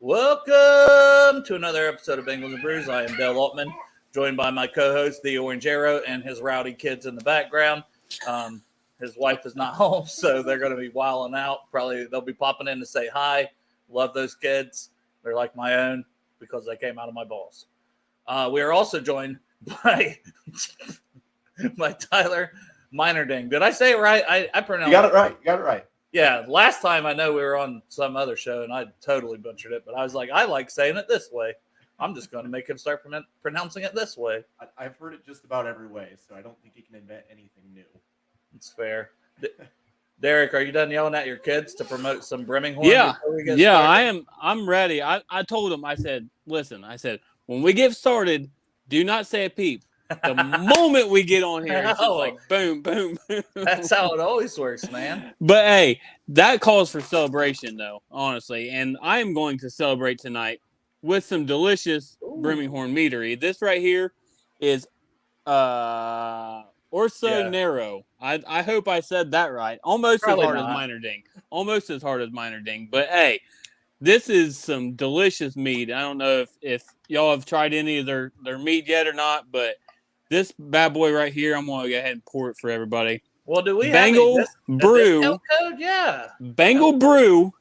Welcome to another episode of Bengals and Brews. I am Dale Altman, joined by my co-host, the Orange Arrow, and his rowdy kids in the background. His wife is not home, so they're going to be wilding out. Probably they'll be popping in to say hi. Love those kids. They're like my own because they came out of my balls. We are also joined by Tyler Meinerding. Did I say it right? I pronounced You got it right. You got it right. Yeah, last time I know we were on some other show and I totally butchered it, but I was like, I like saying it this way. I'm just going to make him start pronouncing it this way. I've heard it just about every way, so I don't think you can invent anything new. It's fair. Derek, are you done yelling at your kids to promote some Birmingham? Yeah, I am. I'm ready. I told them, I said, listen, when we get started, do not say a peep. The moment we get on here, it's just like boom, boom, boom. That's how it always works, man. But hey, that calls for celebration, though, honestly. And I am going to celebrate tonight with some delicious Birmingham meadery. This right here is Orso Nero. I hope I said that right. Almost as hard as Meinerding. Almost as hard as Meinerding. But hey, this is some delicious mead. I don't know if y'all have tried any of their mead yet or not, but this bad boy right here, I'm going to go ahead and pour it for everybody. Well, do we Bengal have Brew? Discount code? Yeah. Bengal Brew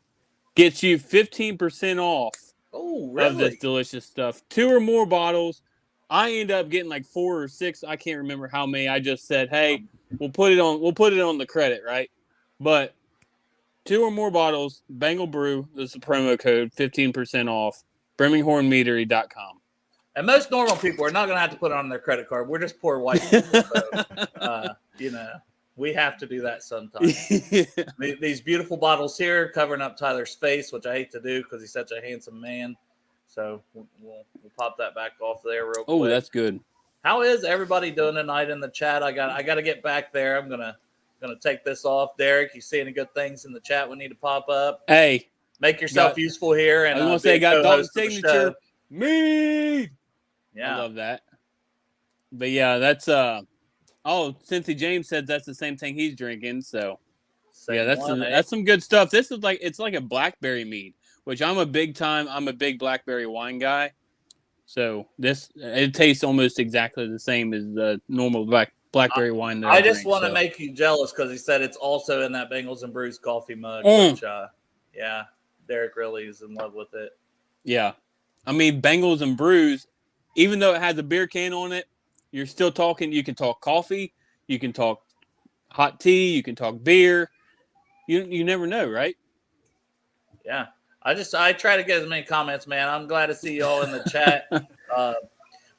gets you 15% off of this delicious stuff. 2 or more bottles. I end up getting like 4 or 6. I can't remember how many. I just said, hey, we'll put it on the credit, right? But 2 or more bottles, Bengal Brew. This is the promo code, 15% off. BirminghamMeadery.com. And most normal people are not going to have to put it on their credit card. We're just poor white people. So, we have to do that sometimes. These beautiful bottles here covering up Tyler's face, which I hate to do because he's such a handsome man. So we'll pop that back off there real quick. Oh, that's good. How is everybody doing tonight in the chat? I got to get back there. I'm gonna take this off. Derek, you see any good things in the chat we need to pop up? Hey, make yourself useful here. And I was gonna say, got Dalton's signature. Me. Yeah, I love that. But yeah, that's Cincy James said that's the same thing he's drinking. So that's some good stuff. This is it's like a blackberry mead, which I'm a big blackberry wine guy. So it tastes almost exactly the same as the normal blackberry wine. That I just want to make you jealous because he said it's also in that Bengals and Brews coffee mug. Which, Derek really is in love with it. Yeah, I mean Bengals and Brews. Even though it has a beer can on it, you're still talking. You can talk coffee, you can talk hot tea, you can talk beer. You never know, right? Yeah. I try to get as many comments, man. I'm glad to see you all in the chat.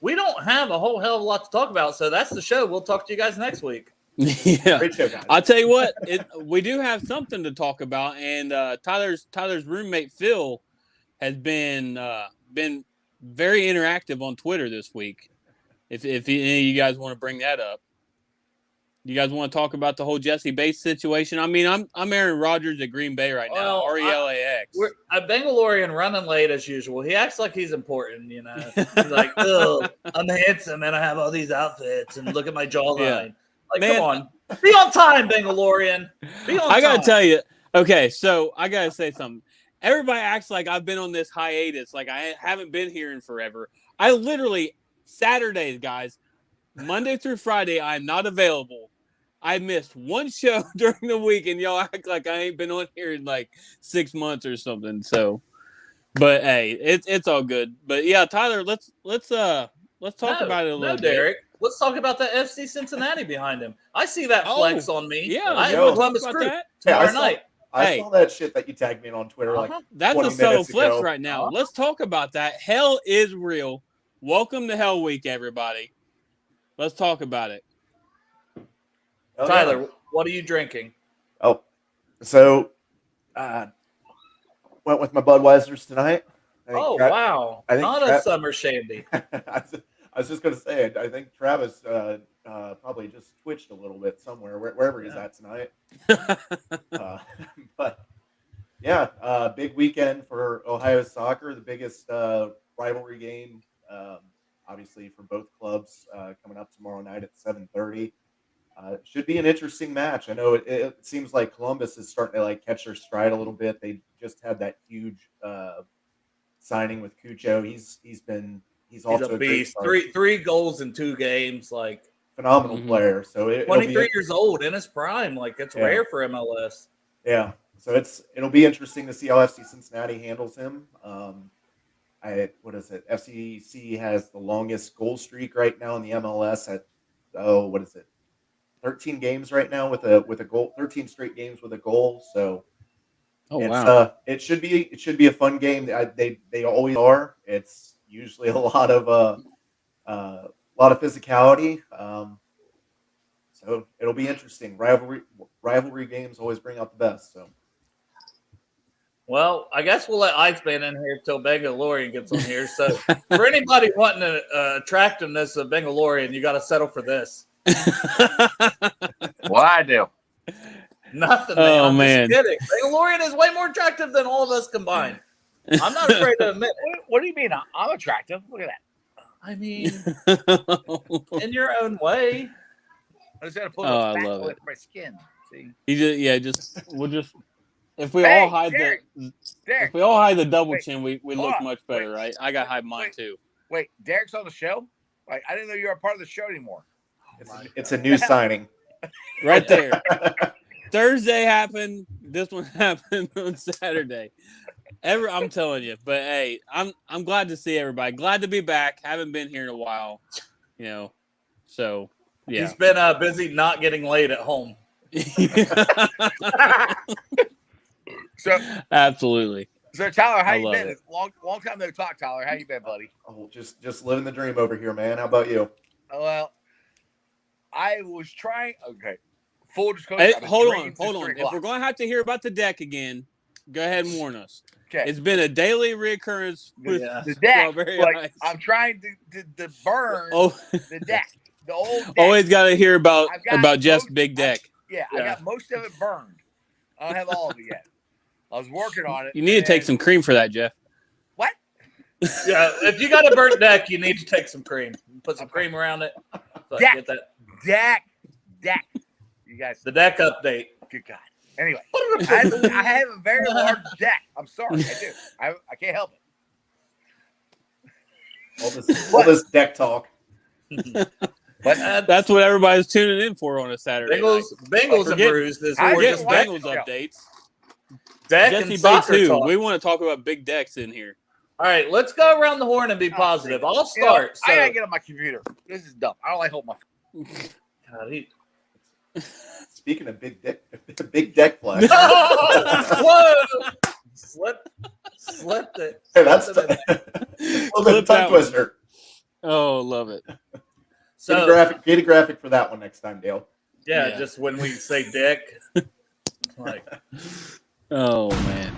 We don't have a whole hell of a lot to talk about, so that's the show. We'll talk to you guys next week. Yeah, great show, guys. I'll tell you what, we do have something to talk about, and Tyler's roommate Phil has been very interactive on Twitter this week. If any of you guys want to bring that up, you guys want to talk about the whole Jesse Bates situation? I mean, I'm Aaron Rodgers at Green Bay right now. RELAX. We're a Bengalorian running late as usual. He acts like he's important, you know. He's like, oh, I'm handsome and I have all these outfits and look at my jawline. Yeah. Like, man, come on, be on time, Bengalorian. Be on time. I gotta tell you. Okay, so I gotta say something. Everybody acts like I've been on this hiatus, like I haven't been here in forever. I literally, Saturdays, guys, Monday through Friday, I'm not available. I missed one show during the week, and y'all act like I ain't been on here in like 6 months or something. So, but hey, it's all good. But yeah, Tyler, let's talk about it a little bit. Derek, let's talk about that FC Cincinnati behind him. I see that flex on me. Yeah, I have Columbus Crew tomorrow night. I saw that shit that you tagged me in on Twitter. That's a subtle flex right now. Let's talk about that. Hell is real. Welcome to Hell Week, everybody. Let's talk about it. Tyler, what are you drinking? Oh, so went with my Budweisers tonight. Oh, wow. I think Not a summer shandy. I was just going to say, I think Travis probably just twitched a little bit somewhere, wherever he's at tonight. But yeah, big weekend for Ohio soccer, the biggest rivalry game, obviously, for both clubs coming up tomorrow night at 7:30. Should be an interesting match. I know it seems like Columbus is starting to like catch their stride a little bit. They just had that huge signing with Cucho. He's also a beast. Three goals in 2 games, like phenomenal player. So 23 years old in his prime, like it's rare for MLS. Yeah, so it'll be interesting to see how FC Cincinnati handles him. What is it? FCC has the longest goal streak right now in the MLS at 13 games right now with a goal, 13 straight games with a goal. So it should be a fun game. They always are. It's usually a lot of physicality. So it'll be interesting. Rivalry games always bring out the best. So. Well, I guess we'll let Iceman in here until Bengalorian gets on here. So for anybody wanting the attractiveness of Bengalorian, you got to settle for this. What I do? Nothing, man. I'm just kidding. Bengalorian is way more attractive than all of us combined. I'm not afraid to admit it. What do you mean? I'm attractive. Look at that. I mean, in your own way. I just got to put a fat on my skin. See? We'll just if we all hide the double chin, we look much better, right? I got to hide mine too. Wait, Derek's on the show? Like I didn't know you were a part of the show anymore. It's a new signing. Right there. Thursday happened. This one happened on Saturday. I'm telling you. But hey, I'm glad to see everybody. Glad to be back. Haven't been here in a while. So yeah. He's been busy not getting laid at home. So absolutely. So Tyler, how you been? Long time no talk, Tyler. How you been, buddy? Oh, just living the dream over here, man. How about you? Well, I was trying. Okay, full disclosure. Hey, hold on. If we're going to have to hear about the deck again, go ahead and warn us. Okay, it's been a daily reoccurrence with the deck. Ice. I'm trying to burn the deck. The old deck. Always got to hear about Jeff's big deck. I got most of it burned. I don't have all of it yet. I was working on it. You need to take some cream for that, Jeff. What? Yeah, if you got a burnt deck, you need to take some cream. Put some cream around it. So deck. You guys. The deck update. Good God. Anyway, I have a very large deck. I'm sorry. I do. I can't help it. All this deck talk. But that's what everybody's tuning in for on a Saturday. Bengals and Brews. Forget Bengals updates. Deck Jesse and soccer too. talk. We want to talk about big decks in here. All right, let's go around the horn and be positive. I'll start. I gotta get on my computer. This is dumb. I don't like holding my God, Speaking of big deck play. Whoa! Slipped it. Hey, that's a little bit of tongue twister. Oh, love it. So get a graphic for that one next time, Dale. Yeah, just when we say dick. Like, oh man.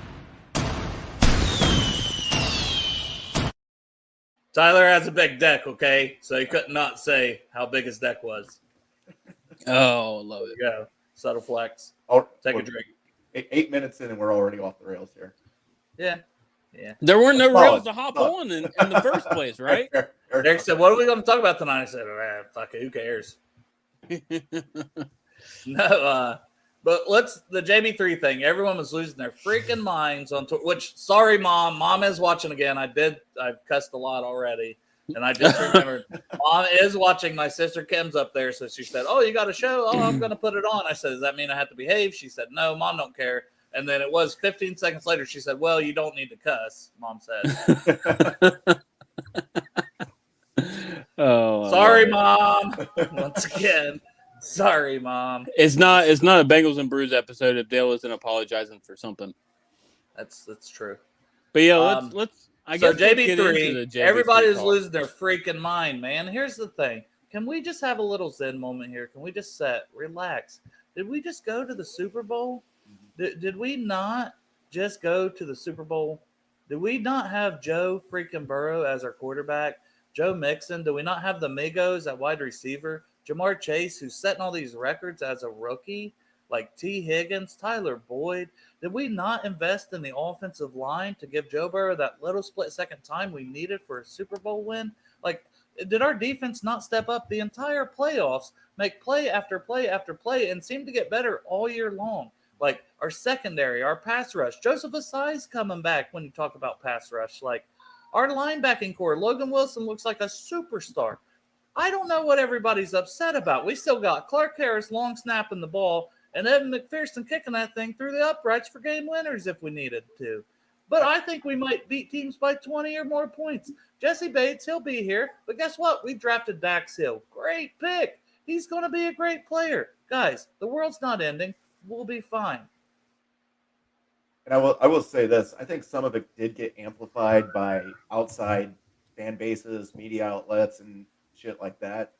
Tyler has a big deck, okay? So he couldn't not say how big his deck was. Oh, love it. Go. Subtle flex. Take a drink. 8 minutes in and we're already off the rails here. Yeah. There weren't no rails to hop on in the first place, right? Derek said, what are we going to talk about tonight? I said, fuck it, who cares? No, but the JB3 thing. Everyone was losing their freaking minds on which, sorry, Mom. Mom is watching again. I've cussed a lot already. And I just remembered, Mom is watching. My sister Kim's up there. So she said, oh, you got a show? Oh, I'm going to put it on. I said, does that mean I have to behave? She said, no, Mom don't care. And then it was 15 seconds later. She said, well, you don't need to cuss, Mom said. Oh, sorry, Mom. Once again, sorry, Mom. It's not a Bengals and Brews episode if Dale isn't apologizing for something. That's true. But yeah, let's. I guess JB3, everybody's losing their freaking mind, man. Here's the thing: can we just have a little Zen moment here? Can we just relax? Did we just go to the Super Bowl? Did we not just go to the Super Bowl? Do we not have Joe freaking Burrow as our quarterback? Joe Mixon? Do we not have the Migos at wide receiver? Jamar Chase, who's setting all these records as a rookie, like T. Higgins, Tyler Boyd. Did we not invest in the offensive line to give Joe Burrow that little split second time we needed for a Super Bowl win? Like, did our defense not step up the entire playoffs, make play after play after play, and seem to get better all year long? Like, our secondary, our pass rush, Joseph Asai's coming back when you talk about pass rush. Like, our linebacking core, Logan Wilson looks like a superstar. I don't know what everybody's upset about. We still got Clark Harris long snapping the ball and Evan McPherson kicking that thing through the uprights for game winners if we needed to. But I think we might beat teams by 20 or more points. Jesse Bates, he'll be here. But guess what? We drafted Dax Hill. Great pick. He's going to be a great player. Guys, the world's not ending. We'll be fine. And I will say this. I think some of it did get amplified by outside fan bases, media outlets, and shit like that,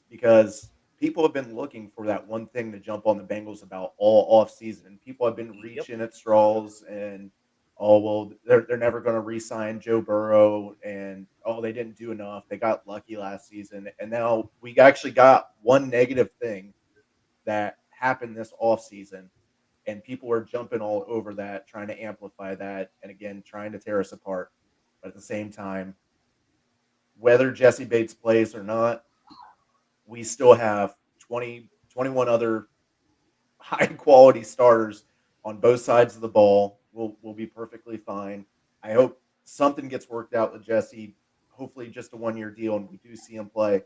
because people have been looking for that one thing to jump on the Bengals about all off season. People have been reaching at straws and, oh, well, they're never going to re-sign Joe Burrow, and, oh, they didn't do enough. They got lucky last season. And now we actually got one negative thing that happened this off season, and people are jumping all over that, trying to amplify that, and again, trying to tear us apart. But at the same time, whether Jesse Bates plays or not, we still have 21 other high-quality starters on both sides of the ball. We'll be perfectly fine. I hope something gets worked out with Jesse, hopefully just a one-year deal, and we do see him play.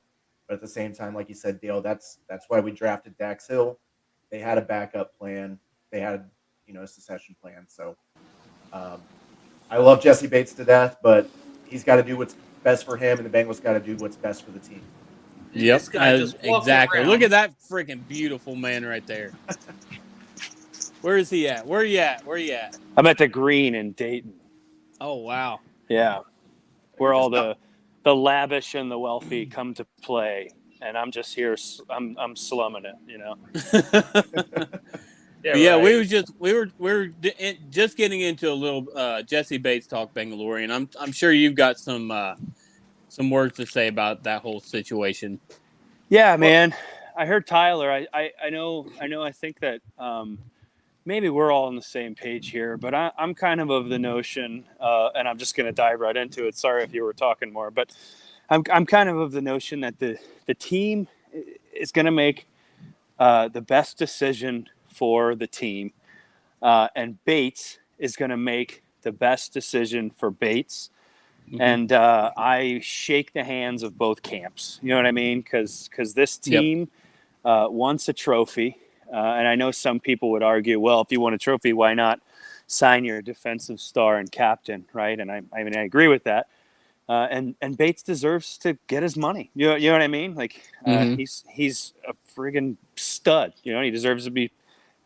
But at the same time, like you said, Dale, that's why we drafted Dax Hill. They had a backup plan. They had, a succession plan. So I love Jesse Bates to death, but he's got to do what's best for him, and the Bengals got to do what's best for the team. Yep, This guy just walked exactly. around. Look at that freaking beautiful man right there. Where is he at? Where are you at? I'm at the Green in Dayton. Oh, wow. Yeah, where all the lavish and the wealthy come to play, and I'm just here. I'm slumming it, Yeah, right. we were just getting into a little Jesse Bates talk, Bengalorian. I'm sure you've got some words to say about that whole situation. Yeah, man. I heard Tyler. I know. I think that maybe we're all on the same page here, but I'm kind of the notion, and I'm just going to dive right into it. Sorry if you were talking more, but I'm kind of the notion that the team is going to make the best decision for the team, and Bates is going to make the best decision for Bates. Mm-hmm. And I shake the hands of both camps. You know what I mean? Because this team wants a trophy. And I know some people would argue, well, if you want a trophy, why not sign your defensive star and captain, right? And I agree with that. And Bates deserves to get his money. You know what I mean? Like he's a friggin' stud. He deserves to be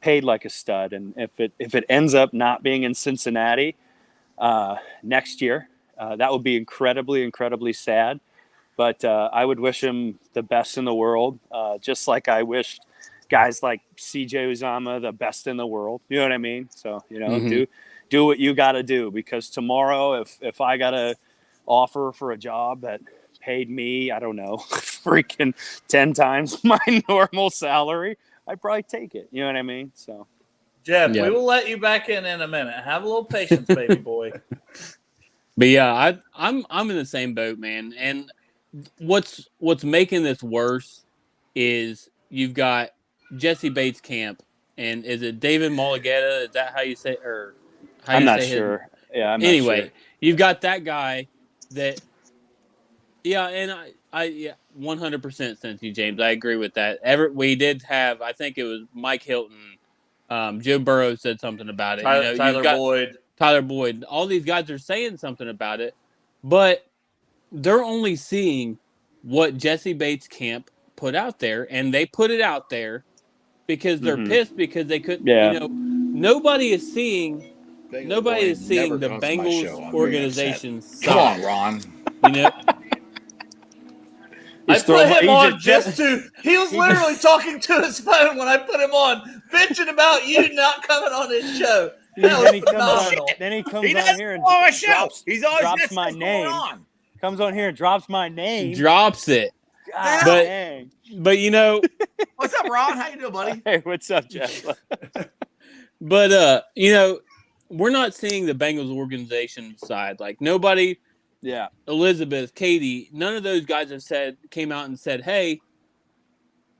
paid like a stud. And if it ends up not being in Cincinnati next year, that would be incredibly, incredibly sad. But I would wish him the best in the world, just like I wished guys like CJ Uzama the best in the world. You know what I mean? So, do what you got to do, because tomorrow, if I got a offer for a job that paid me, I don't know, freaking 10 times my normal salary, I'd probably take it. You know what I mean? So, Jeff, we will let you back in a minute. Have a little patience, baby boy. But yeah, I'm in the same boat, man. And what's making this worse is you've got Jesse Bates camp, and is it David Mulligetta? Is that how you say? Or how I'm you not say sure. Yeah, I'm anyway, not sure. You've got that guy that. Yeah, and I 100% sense you, James. I agree with that. We did have, I think it was Mike Hilton, Joe Burrow said something about it. Tyler Boyd. All these guys are saying something about it, but they're only seeing what Jesse Bates camp put out there, and they put it out there because they're pissed because they couldn't. Yeah. Nobody is seeing the Never comes to my show. Bengals I'm organization side. Come on, Ron. I put him on just to. He was literally talking to his phone when I put him on, bitching about you not coming on his show. Then he comes phenomenal. on. Then he comes He on doesn't here and follow my show. drops, He's always drops missing my what's name. going on. Comes on here and drops my name. Drops it. God But- dang. But you know, What's up, Ron? How you doing, buddy? Hey, what's up, Jeff? but you know, we're not seeing the Bengals organization side. Like nobody, Yeah. Elizabeth, Katie, none of those guys have came out and said, "Hey,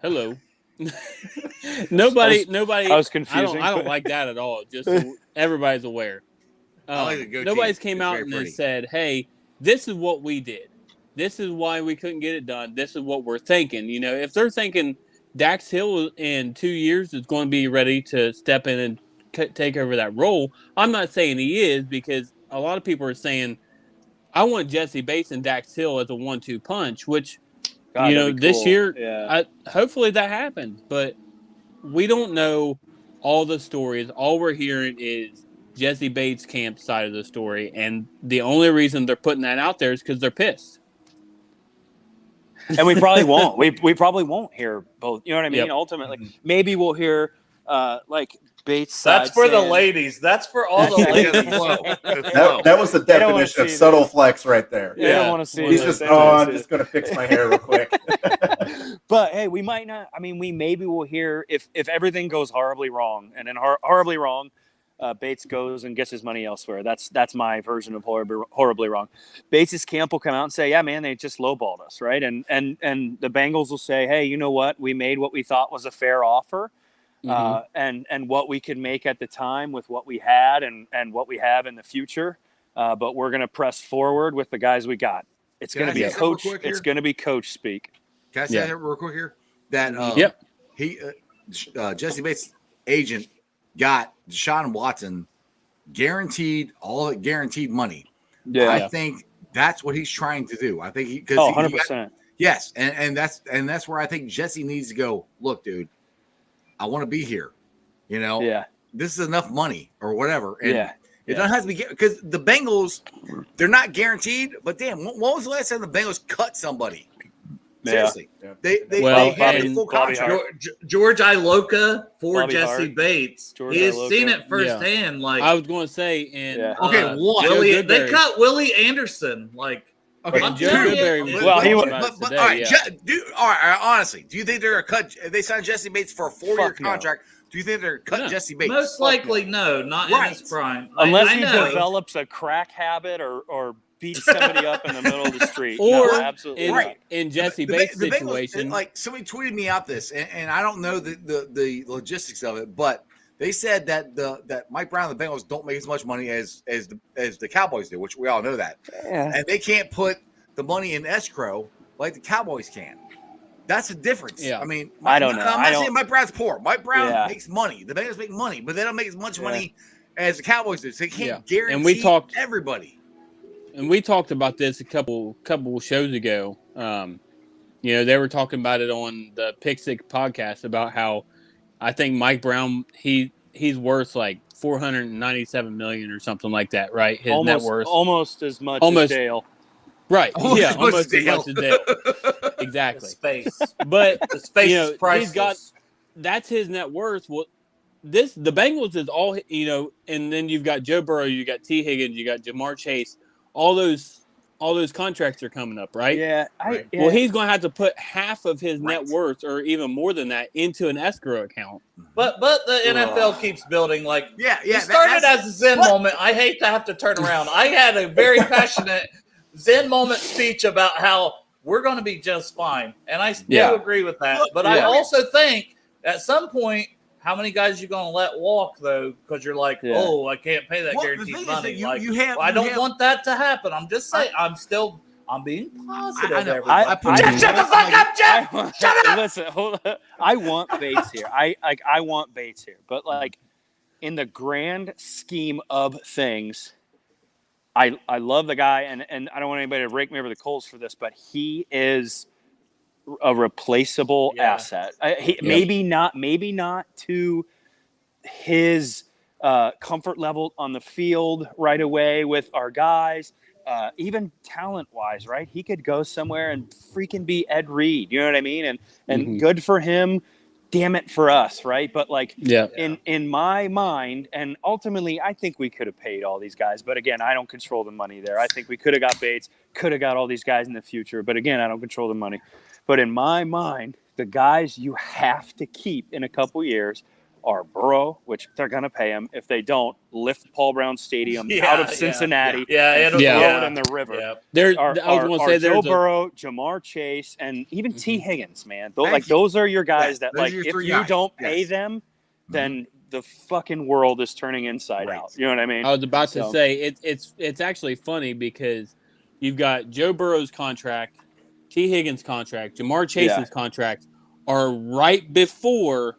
hello." nobody. I was confusing. I don't like that at all. Just so everybody's aware. I like the goatee. Nobody's came It's out very and pretty. has said, "Hey, this is what we did. This is why we couldn't get it done. This is what we're thinking." You know, if they're thinking Dax Hill in 2 years is going to be ready to step in and take over that role, I'm not saying he is, because a lot of people are saying, I want Jesse Bates and Dax Hill as a 1-2 punch, which, God, you that'd know, be this cool. year, Yeah. hopefully that happens. But we don't know all the stories. All we're hearing is Jesse Bates' camp side of the story. And the only reason they're putting that out there is because they're pissed. And we probably won't. We probably won't hear both. You know what I mean? Yep. Ultimately, maybe we'll hear like Bates' side. That's for the saying- ladies. That's for all the Yeah, Yeah, the ladies. flow. The flow. That was the They don't wanna definition of see subtle this. flex right there. They don't want to see. He's this. just, They don't oh, wanna I'm see just going to fix my hair real quick. But hey, we might not. I mean, we maybe will hear if everything goes horribly wrong, and then horribly wrong, Bates goes and gets his money elsewhere. That's my version of horribly wrong. Bates' camp will come out and say, "Yeah, man, they just lowballed us, right?" And the Bengals will say, "Hey, you know what? We made what we thought was a fair offer, and what we could make at the time with what we had and what we have in the future. But we're going to press forward with the guys we got. It's Can going to I be say something real coach. quick It's here? going to be coach speak." Can I say that real quick here? That Yep. Jesse Bates' agent got Deshaun Watson guaranteed money. Yeah. I think that's what he's trying to do. I think he 100%. yes, and that's where I think Jesse needs to go. Look, dude, I want to be here. You know, Yeah. this is enough money or whatever. And Yeah. it doesn't have to be because the Bengals, they're not guaranteed. But damn, when was the last time the Bengals cut somebody? Seriously, Yeah. they Well, had a and full Bobby contract. Hart. George Iloka for Bobby Jesse Hart. Bates. George He has Iloka. seen it firsthand. Like I was going to say, and Yeah. Okay, one. Willie, Joe they Goodberry. cut Willie Anderson. Like Okay, I'm Joe telling you, Goodberry was Well, he talking was- about it but today, all right, yeah. all right, honestly, do you think they're gonna cut? If they signed Jesse Bates for a 4-year Fuck no. contract, do you think they're gonna cut No. Jesse Bates? most likely no, not Right. in his prime. Unless I he know. develops a crack habit or beats somebody up in the middle of the street. Or no, absolutely in, not. Right. in Jesse The Bates' Bengals- situation, like somebody tweeted me out this, and I don't know the logistics of it, but they said that that Mike Brown and the Bengals don't make as much money as the Cowboys do, which we all know that, Yeah. and they can't put the money in escrow like the Cowboys can. That's the difference. Yeah. I mean, I don't know. I'm I not don't- saying Mike Brown's poor. Mike Brown Yeah. makes money. The Bengals make money, but they don't make as much money as the Cowboys do. So they can't guarantee And we talked- everybody. and we talked about this a couple shows ago. You know, they were talking about it on the Pick Six podcast about how I think Mike Brown he's worth like $497 million or something like that, right? His net worth, almost as much Almost. as Dale. right? Almost Yeah, as much almost as as much as Dale. Exactly. The space. But The space You know, is priceless. he's got- that's his net worth. Well, the Bengals is all, you know, and then you've got Joe Burrow, you got T. Higgins, you got Jamar Chase, all those contracts are coming up, right? Yeah. Right. Well, he's going to have to put half of his net Right. worth, or even more than that, into an escrow account. But the NFL keeps building. Like Yeah, you yeah. started that's- as a Zen what? moment. I hate to have to turn around. I had a very passionate Zen moment speech about how we're going to be just fine, and I still Yeah. agree with that. Look, But I yeah. also think at some point, how many guys you going to let walk though? Because you're like, Yeah. oh, I can't pay that Well, the guaranteed thing is money. that you- like, you have- I you don't have- want that to happen. I'm just saying. I'm being positive. I know. everybody. I put- Jeff, shut the fuck up, Jeff. Shut up! Listen, hold on. I want Bates here. I want Bates here. But like in the grand scheme of things, I love the guy, and I don't want anybody to rake me over the coals for this, but he is a replaceable Yeah. asset. Maybe not to his comfort level on the field right away with our guys. Even talent-wise, right? He could go somewhere and freaking be Ed Reed. You know what I mean? And Mhm. good for him. damn it for us, right? But like Yeah. in my mind, and ultimately I think we could have paid all these guys, but again, I don't control the money there. I think we could have got Bates, could have got all these guys in the future, but again, I don't control the money. But in my mind, the guys you have to keep in a couple years are Burrow, which they're going to pay him. If they don't, lift Paul Brown Stadium out of Cincinnati and throw it in the river. Yeah. I was going to say Joe Burrow, Jamar Chase, and even T. Higgins, man. Those are your guys that, like, if you don't pay them, then the fucking world is turning inside out. You know what I mean? I was about to say it's actually funny because you've got Joe Burrow's contract, T. Higgins' contract, Jamar Chase's contract are right before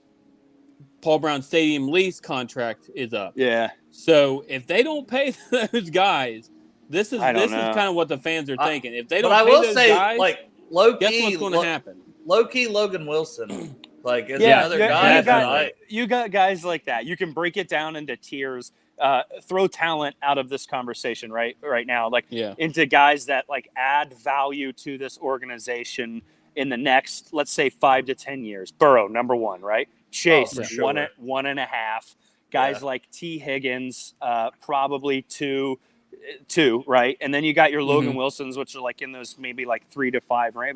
Paul Brown Stadium lease contract is up. Yeah. So if they don't pay those guys, this is kind of what the fans are thinking. If they don't pay those guys, like low key, guess what's going to happen? Low key, Logan Wilson, like is another guy. You got guys like that. You can break it down into tiers. Throw talent out of this conversation right now, into guys that like add value to this organization in the next, let's say, 5 to 10 years. Burrow, number one, right? Chase, 1.5. Guys like T. Higgins, probably two, right? And then you got your Logan Wilsons, which are like in those maybe like 3 to 5, right?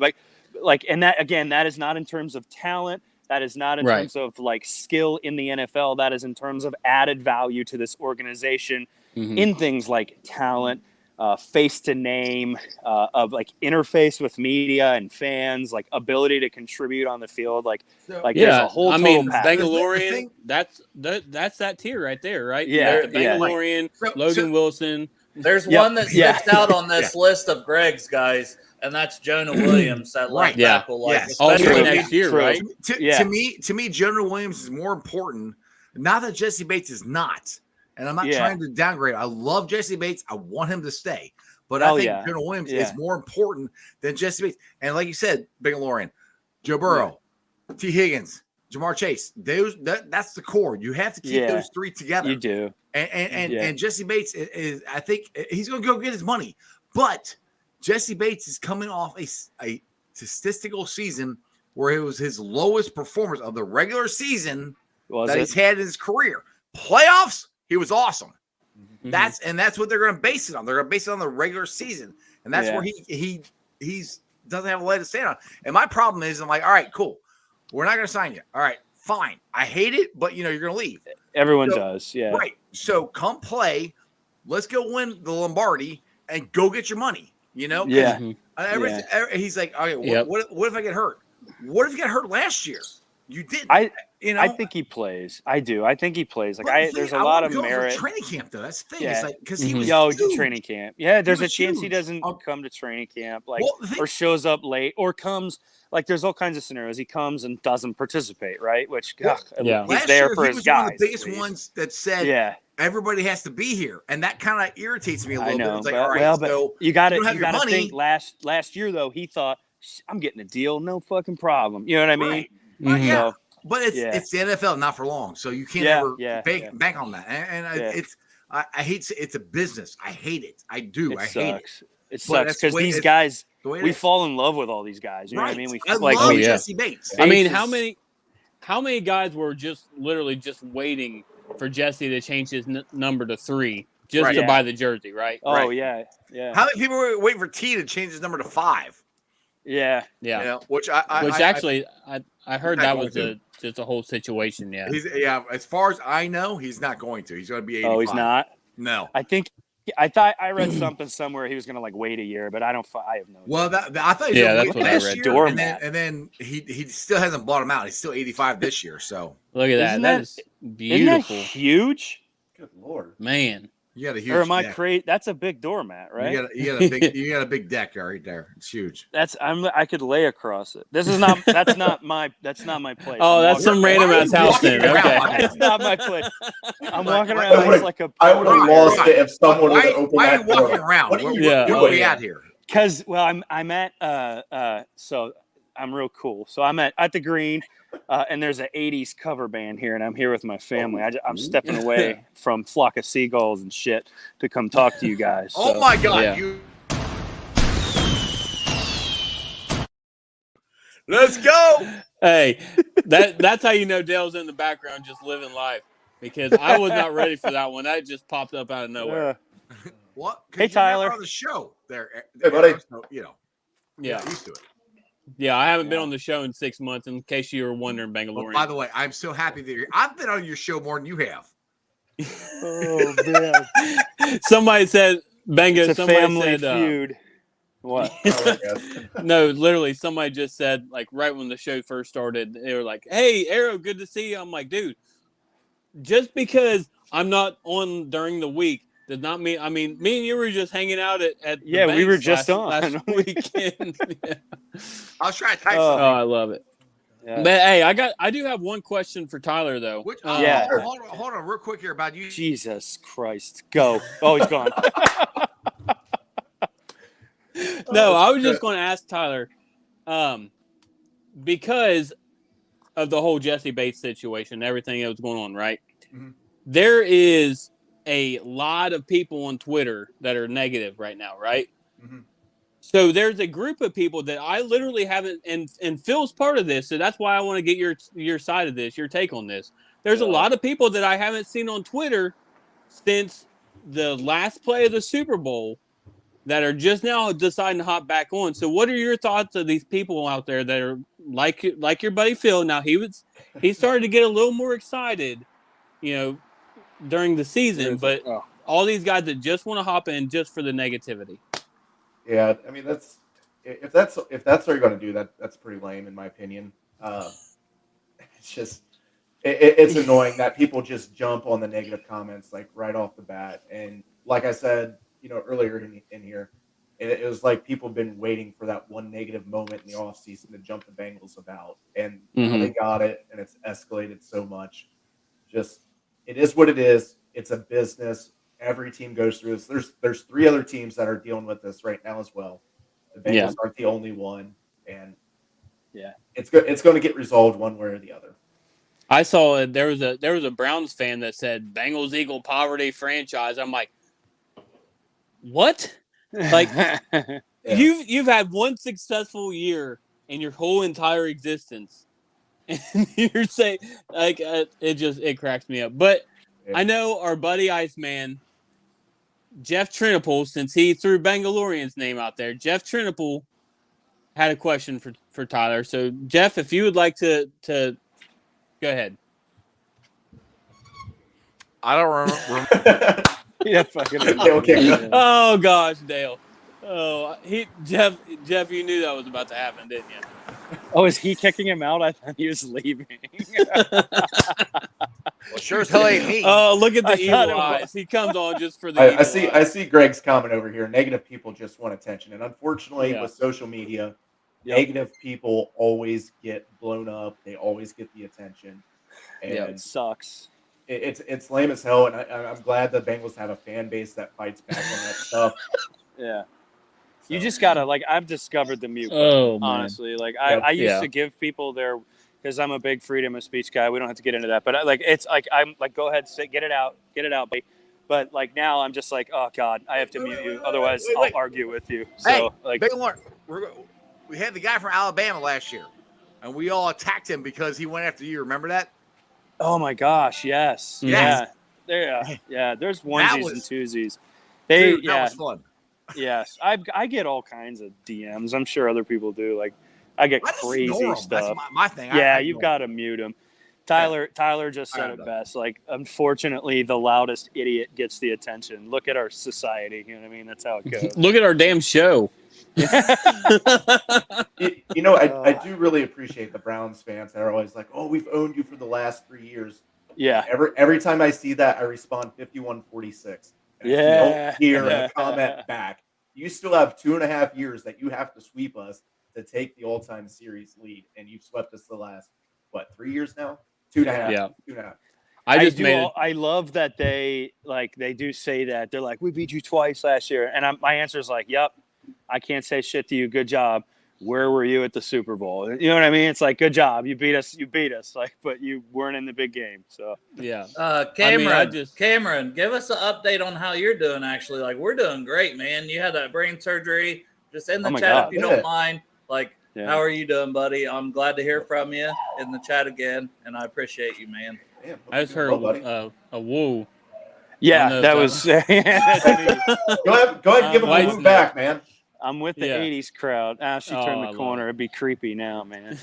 Like, and that again, that is not in terms of talent. That is not in terms of like skill in the NFL. That is in terms of added value to this organization in things like talent, face to name, of like interface with media and fans, like ability to contribute on the field. There's a whole. I mean, package. Bengalorian. That's that tier right there, right? Yeah, Bengalorian, Logan Wilson. There's one that sticks out on this list of Greg's guys, and that's Jonah Williams, that left tackle. Especially next year, right? To me, Jonah Williams is more important. Not that Jesse Bates is not, and I'm not trying to downgrade. I love Jesse Bates. I want him to stay, but I think Jonah Williams is more important than Jesse Bates. And like you said, Bengalorian, Joe Burrow, T. Higgins, Jamar Chase. That's the core. You have to keep those three together. You do. And Jesse Bates is, I think he's going to go get his money, but Jesse Bates is coming off a statistical season where it was his lowest performance of the regular season he's had in his career. Playoffs, he was awesome. That's what they're going to base it on. They're going to base it on the regular season, and that's where he doesn't have a leg to stand on. And my problem is, I'm like, all right, cool, we're not going to sign you. All right, fine. I hate it, but you're going to leave. Everyone does, right. So come play. Let's go win the Lombardi and go get your money. He's like, okay, what if I get hurt? What if you got hurt last year? You did. I think he plays. I do. I think he plays. There's a lot of merit. Training camp though. That's the thing. It's like because he was training camp. Yeah, there's a chance he doesn't come to training camp, or shows up late, or comes. Like there's all kinds of scenarios. He comes and doesn't participate, right? Which he's there for his guys. One of the biggest ones that said everybody has to be here, and that kind of irritates me a little bit. It's like, all right, so you got to think. Last year though, he thought I'm getting a deal, no fucking problem. You know what I mean? Right. But it's the NFL, not for long, so you can't ever bank on that. And I hate it's a business. I hate it. I do. I hate it. It sucks because these guys, we fall in love with all these guys. You know what I mean? I love Jesse Bates. I mean, how many guys were just literally just waiting for Jesse to change his number to 3 just to buy the jersey, right? Oh yeah. How many people were waiting for T to change his number to 5? Yeah. Which I heard that was just a whole situation. Yeah. As far as I know, he's not going to. He's going to be 85. Oh, he's not. No. I thought I read something somewhere he was going to wait a year, but I have no. Well, I thought he was that's what I read. And then he still hasn't bought him out. He's still 85 this year. So look at that. That is beautiful. Isn't that huge? Good Lord, man. You got a huge. Or am I crazy? That's a big doormat, right? You got a big deck right there. It's huge. I could lay across it. That's not my place. Oh, that's some random ass house then. Okay. It's not my place. I'm walking around like a. I would have lost it if someone would have opened why that are you walking door. around? Where are we at here? Because I'm at so I'm real cool. So I'm at the Green. And there's an 80s cover band here, and I'm here with my family. I'm stepping away from Flock of Seagulls and shit to come talk to you guys. So. Oh, my God. Let's go. Hey, that's how you know Dale's in the background just living life, because I was not ready for that one. That just popped up out of nowhere. What? Hey, Tyler. On the show there. Hey, buddy. So, Yeah. you're used to it. Yeah, I haven't been on the show in 6 months, in case you were wondering, Bengalorian. Well, by the way, I'm so happy that I've been on your show more than you have. Oh man, Somebody said, Benga, it's a somebody family said, feud. What? Oh, my God. No, literally, somebody just said, like, right when the show first started, they were like, "Hey, Arrow, good to see you." I'm like, dude, just because I'm not on during the week does not mean. I mean, me and you were just hanging out at the Yeah, we were Banks just last on. weekend. Yeah. I was trying to type Oh, something. I love it. Yeah. But hey, I do have one question for Tyler though. Which, Yeah. hold on, real quick here about you. Jesus Christ, go! Oh, he's gone. No, I was just going to ask Tyler, because of the whole Jesse Bates situation, everything that was going on, right? Mhm. There is a lot of people on Twitter that are negative right now, right? Mhm. So there's a group of people that I literally haven't, and Phil's part of this, so that's why I want to get your side of this, your take on this. There's a lot of people that I haven't seen on Twitter since the last play of the Super Bowl that are just now deciding to hop back on. So what are your thoughts of these people out there that are like your buddy Phil? Now he started to get a little more excited, during the season, but all these guys that just want to hop in just for the negativity. Yeah, I mean if that's what you're going to do, that's pretty lame in my opinion. It's just it's annoying that people just jump on the negative comments like right off the bat, and like I said, earlier in here, it was like people have been waiting for that one negative moment in the offseason to jump the Bengals about, and now they got it, and it's escalated so much. Just it is what it is. It's a business. Every team goes through this. There's 3 other teams that are dealing with this right now as well. The Bengals aren't the only one, and it's going to get resolved one way or the other. I saw there was a Browns fan that said Bengals equal poverty franchise. I'm like, what? Like, you've had one successful year in your whole entire existence, and you're saying like it cracks me up. But I know our buddy Iceman, Jeff Trinaple, since he threw Bengalorian's name out there, Jeff Trinaple had a question for Tyler. So Jeff, if you would like to go ahead. I don't remember. Yeah, fucking. Okay. Oh gosh, Dale. Oh, Jeff, you knew that was about to happen, didn't you? Oh, is he kicking him out? I thought he was leaving. Well, sure as hell ain't me. Oh, look at the I thought evil it was- eyes. He comes on just for the I evil see. eyes. I see Greg's comment over here. Negative people just want attention, and unfortunately, Yeah. with social media, Yep. negative people always get blown up. They always get the attention, and It sucks. it's lame as hell. And I'm glad the Bengals have a fan base that fights back on that stuff. Yeah. So, You just gotta I've discovered the mute button, Oh, man. honestly. I used to give people their, because I'm a big freedom of speech guy. We don't have to get into that, but it's like I'm like, go ahead, get it out, buddy. But like now I'm just like, oh God, I have to mute you, otherwise I'll argue with you. So Hey, Bengalorian, we had the guy from Alabama last year, and we all attacked him because he went after you. Remember that? oh my gosh, yes, Yes. yeah. There's That onesies was- and twosies. Dude, that was fun. Yes, I get all kinds of DMs. I'm sure other people do. Like, I get I just crazy ignore 'em. stuff. That's my thing. Yeah, I you've ignore got to mute them. Tyler just said it best. Like, unfortunately, the loudest idiot gets the attention. Look at our society. You know what I mean? That's how it goes. Look at our damn show. I do really appreciate the Browns fans that are always like, "Oh, we've owned you for the last 3 years." Yeah. Every time I see that, I respond 51-46. And if you Yeah. don't hear a comment back, you still have 2.5 years that you have to sweep us to take the all-time series lead, and you've swept us the last 3 years now? 2.5. Yeah. 2.5. I love that they do say that. They're like, we beat you twice last year. And my answer is like, yep, I can't say shit to you. Good job. Where were you at the Super Bowl? You know what I mean? It's like, good job. You beat us. Like, but you weren't in the big game. So Yeah. Cameron, give us an update on how you're doing. Actually, like, we're doing great, man. You had that brain surgery. Just in the Oh my chat God. if you don't mind. Like, Yeah. How are you doing, buddy? I'm glad to hear from you in the chat again, and I appreciate you, man. Damn, hope I you're just doing heard well, buddy. a woo. Yeah, I don't know that if was. That's me. Go ahead and give him White a woo snake. back, man. I'm with the Yeah. '80s crowd. She Oh, turned I the love corner. it. It'd be creepy now, man.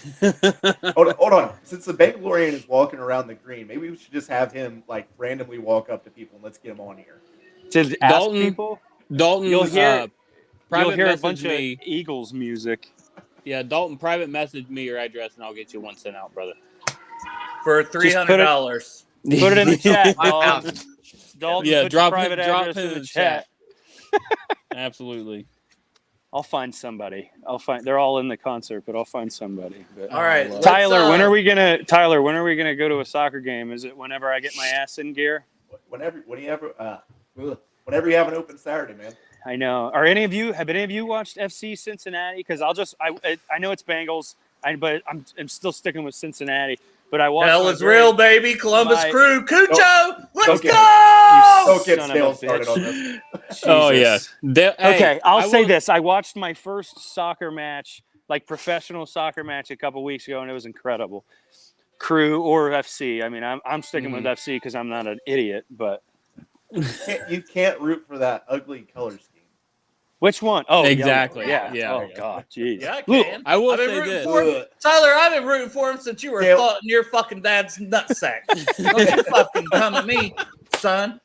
Hold on. Since the Bengalorian is walking around the green, maybe we should just have him like randomly walk up to people and let's get him on here. To ask Dalton, people, Dalton, you'll hear private a message bunch me. of Eagles music. Yeah, Dalton, private message me your address, and I'll get you one sent out, brother. For $300. Put it in the chat, dog. 5,000. Dalton, Yeah, put drop your private it- drop address it in the chat. Absolutely. I'll find somebody. They're all in the concert, but I'll find somebody. But, All right, Let's, Tyler, when are we gonna go to a soccer game? Is it whenever I get my ass in gear? Whenever you have an open Saturday, man. I know. Have any of you watched FC Cincinnati? Because I know it's Bengals, but I'm still sticking with Cincinnati. But I watched. Hell is real, baby. Columbus my- Crew. Cucho, let's don't go! get- Don't get son of a stale bitch. started on this. Oh yeah. Jesus. Hey, Okay, I'll I say will- this: I watched my first soccer match, like professional soccer match, a couple weeks ago, and it was incredible. Crew or FC. I mean, I'm sticking with FC because I'm not an idiot. But You can't root for that ugly color scheme. which one? Oh, Exactly. yellow. Yeah. Oh God, jeez. Yeah, I can. I will I've been say rooting this. for him. Tyler, I've been rooting for him since you were Dale. thought in your fucking dad's nutsack. Don't you fucking come at me, son.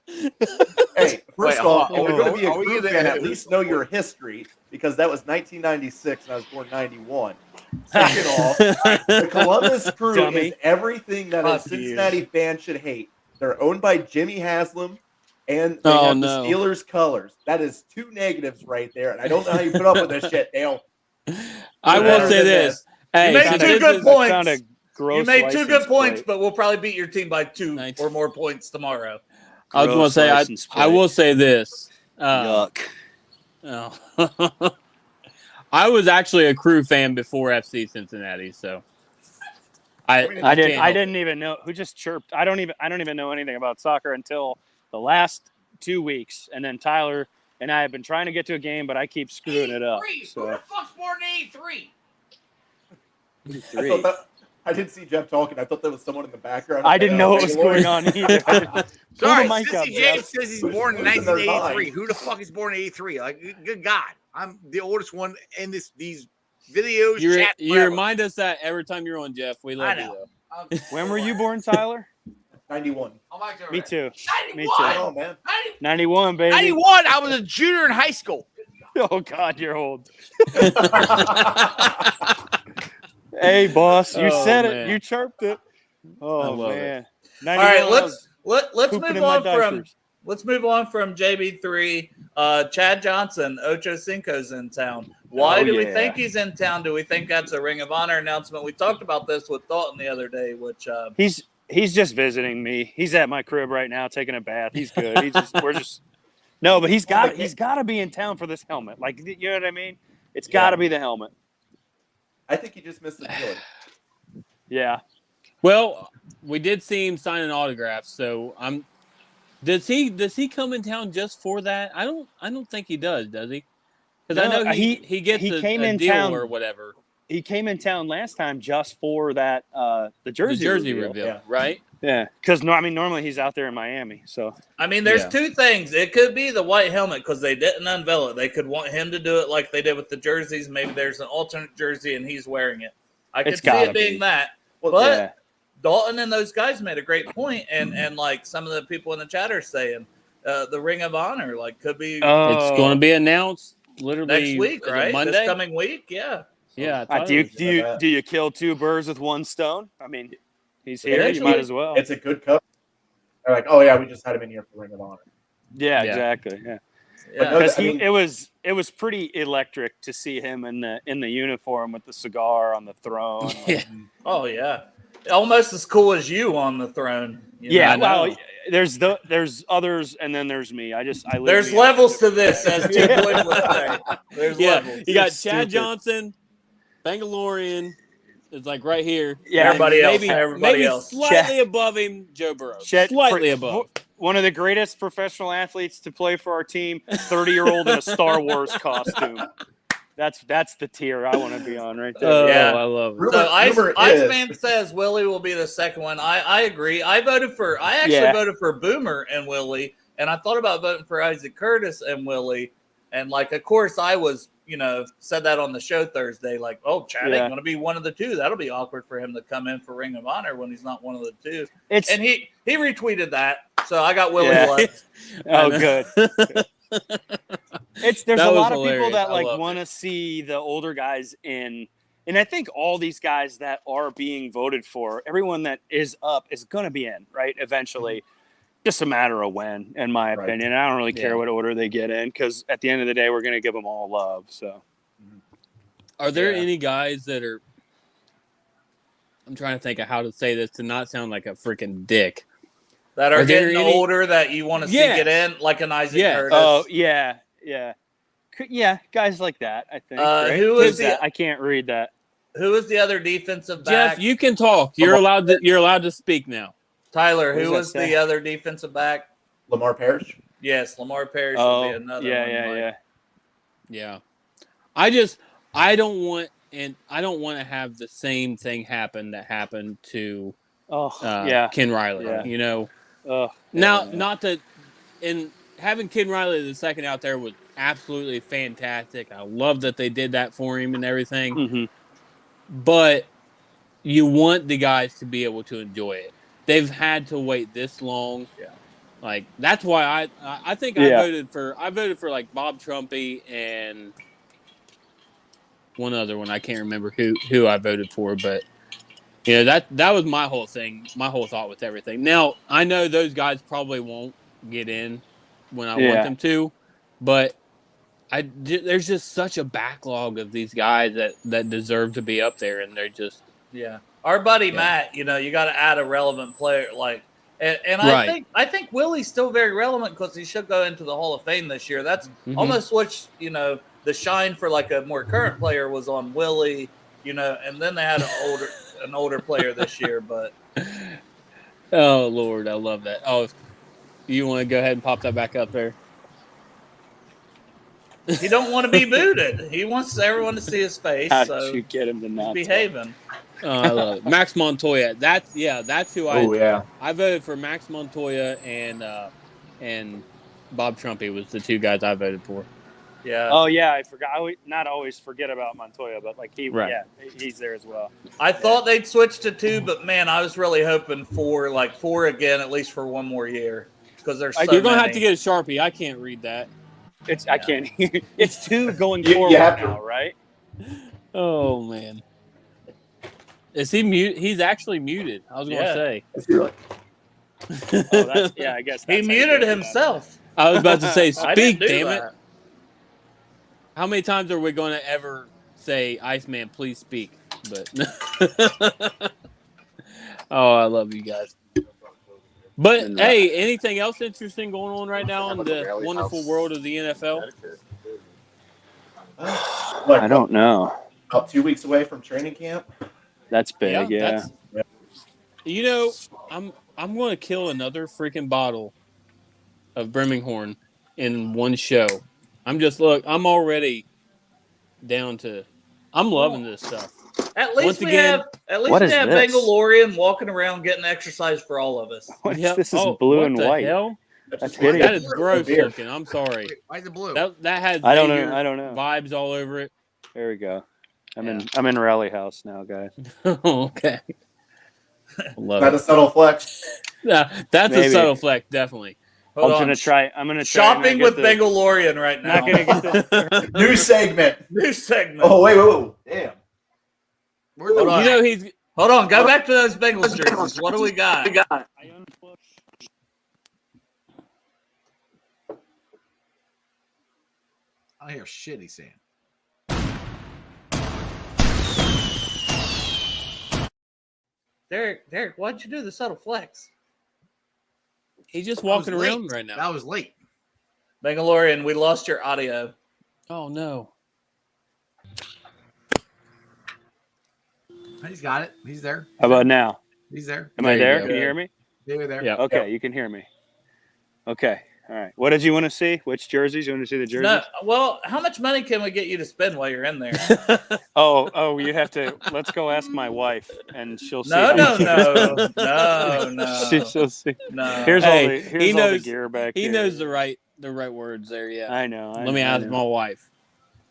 Hey, first off, if hold you're on. going to be a Are we Crew gonna- fan, at least know your history because that was 1996 and I was born 91. Second off, the Columbus Crew Dummy. is everything that a Fuck you. Cincinnati fan should hate. They're owned by Jimmy Haslam, and they Oh, have no. the Steelers colors. That is two negatives right there, and I don't know how you put up with this shit, Dale. I will Better say than this. Hey, made since two this good is- points. Found a gross You made two good license points, plate. but we'll probably beat your team by 2 Nice. or more points tomorrow. I was going to Gross say, license I plate. will say this. Yuck. Oh. I was actually a Crew fan before FC Cincinnati, so I I can't didn't even know who just chirped. I don't even know anything about soccer until the last 2 weeks, and then Tyler and I have been trying to get to a game, but I keep screwing it up. Who So the fuck's born in 83? I didn't see Jeff talking. I thought there was someone in the background. I didn't know what was going on either. Sorry, Pull the mic up, Sissy James Jeff. says he's born in Losing their 1983. mind. Who the fuck is born in 83? Like, good God. I'm the oldest one in these videos. You, chat, you whatever. remind us that every time you're on, Jeff. We love I you, know. though. When were you born, Tyler? 91. Me too. 91. Me too. Oh, man. 91, baby. 91. I was a junior in high school. Oh God, you're old. Hey, boss, you Oh, said man. it. You chirped it. I Oh love man. All right, 91, I was let's pooping move in my on from diapers. JB3. Chad Johnson, Ocho Cinco's in town. Why Oh, do we yeah. think he's in town? Do we think that's a Ring of Honor announcement? We talked about this with Dalton the other day, which He's just visiting me. He's at my crib right now taking a bath. He's good. No, but he's got to be in town for this helmet. Like, you know what I mean? It's got to be the helmet. I think he just missed the feeling. Yeah. Well, we did see him signing autographs, so I'm. Does he come in town just for that? I don't think he does he? Because I No, know he gets he a, came a in deal town- or whatever. He came in town last time just for that the jersey reveal. Yeah. right? Yeah, because normally he's out there in Miami. So I mean, there's Yeah. two things. It could be the white helmet because they didn't unveil it. They could want him to do it like they did with the jerseys. Maybe there's an alternate jersey and he's wearing it. I could It's see it gotta being be. that. Well, But yeah, Dalton and those guys made a great point, and like some of the people in the chat are saying, the Ring of Honor like could be It's going to be announced literally next week, is it right? Monday. This coming week, yeah. Yeah. I thought do you it was- do you kill two birds with one stone? I mean, he's here. You Eventually, might as well. It's a good cover. They're like, oh, yeah, we just had him in here for Ring of Honor. Yeah, Yeah. exactly. Yeah, Yeah. no, because I mean- it was pretty electric to see him in the uniform with the cigar on the throne. Yeah. Oh yeah, almost as cool as you on the throne. you Yeah, know? well, there's others, and then there's me. I live There's the- levels to this, as Two Boys would say. There's Yeah, levels. you got You're Chad stupid. Johnson, Bengalorian. It's like right here. Yeah, Everybody else, maybe, everybody maybe else. slightly above him, Joe Burrow. Chet- Slightly for- above. One of the greatest professional athletes to play for our team, 30-year-old in a Star Wars costume. That's the tier I want to be on right there. Oh, Yeah. I love it. Rumor- So rumor is- Iceman says Willie will be the second one. I agree. I actually voted for Boomer and Willie, and I thought about voting for Isaac Curtis and Willie. And like, of course, I was, said that on the show Thursday. Like, oh, Chad ain't going to be one of the two. That'll be awkward for him to come in for Ring of Honor when he's not one of the two. And he retweeted that, so I got Willie left. Oh, good. There's a lot of people hilarious. that I like loved want to see the older guys in, and I think all these guys that are being voted for, everyone that is up is going to be in, right? Eventually, just a matter of when, in my opinion. I don't really care what order they get in, because at the end of the day, we're going to give them all love. So, are there any guys that are? I'm trying to think of how to say this to not sound like a freaking dick. That are getting older that you want to see get in, like an Isaac Curtis. Oh, yeah. Yeah, guys like that, I think. Right? Who is that? I can't read that. Who is the other defensive back? Jeff, you can talk. You're allowed to speak now. Tyler, who was the other defensive back? Lamar Parrish. Yes, Lamar Parrish will be another one. Yeah. I don't want to have the same thing happen that happened to Ken Riley. Yeah. Not that, and having Ken Riley the second out there was absolutely fantastic. I love that they did that for him and everything. Mm-hmm. But you want the guys to be able to enjoy it. They've had to wait this long. Yeah. Like, that's why I think I voted for like Bob Trumpy and one other one. I can't remember who I voted for, but that was my whole thing, my whole thought with everything. Now, I know those guys probably won't get in when I want them to, but there's just such a backlog of these guys that deserve to be up there, and they're just Our buddy Matt, you got to add a relevant player and I think Willie's still very relevant because he should go into the Hall of Fame this year. That's almost what the shine for like a more current player was on Willie, and then they had an older player this year, but oh Lord, I love that. Oh, you want to go ahead and pop that back up there? He don't want to be booted. He wants everyone to see his face. How so did you get him to not behaving? Oh, I love it. Max Montoya. That's who I voted for. Max Montoya and Bob Trumpy was the two guys I voted for. Yeah. Oh yeah, I forgot. I not always forget about Montoya, but like he's there as well. I thought they'd switch to 2, but man, I was really hoping for 4 again, at least for one more year, because there's so you're gonna many. have to get a Sharpie. I can't read that. I can't. It's 2 going forward now, right? Oh man. Is he mute? He's actually muted. I was going to say. I guess he muted himself. I was about to say, speak, damn that. it. How many times are we going to ever say, Iceman, please speak? But oh, I love you guys. But hey, anything else interesting going on right now in the wonderful world of the NFL? I don't know. About 2 weeks away from training camp. That's big, yeah. I'm going to kill another freaking bottle of Birmingham in one show. I'm already down to. I'm loving this stuff. At least we have Bengalorian walking around getting exercise for all of us. This is blue and white. Hell? That's hideous. That is gross looking. I'm sorry. Wait, why is it blue? That has I don't know vibes all over it. There we go. I'm in Rally House now, guys. Okay. Love that a subtle flex? Yeah, that's a subtle flex, definitely. I'm gonna try shopping with Bengalorian right now. Not gonna get the New segment. Oh wait. Damn. Hold on. Go back to those Bengals jerseys. What do we got? I hear shit he's saying. Derek, why'd you do the subtle flex? He's just walking around right now. That was late. Bengalorian, we lost your audio. Oh, no. He's got it. He's there. How about now? He's there. Am I there? Can you hear me? You're there. Yeah. Okay, you can hear me. Okay. All right. What did you want to see? Which jerseys? You want to see the jerseys? No, well, how much money can we get you to spend while you're in there? Oh, you have to. Let's go ask my wife, and she'll see. No, how no, much it is. no. She'll see. No. Here's Hey, all he the knows- gear back He here. knows the right words there. Yeah. I know. Let me ask my wife.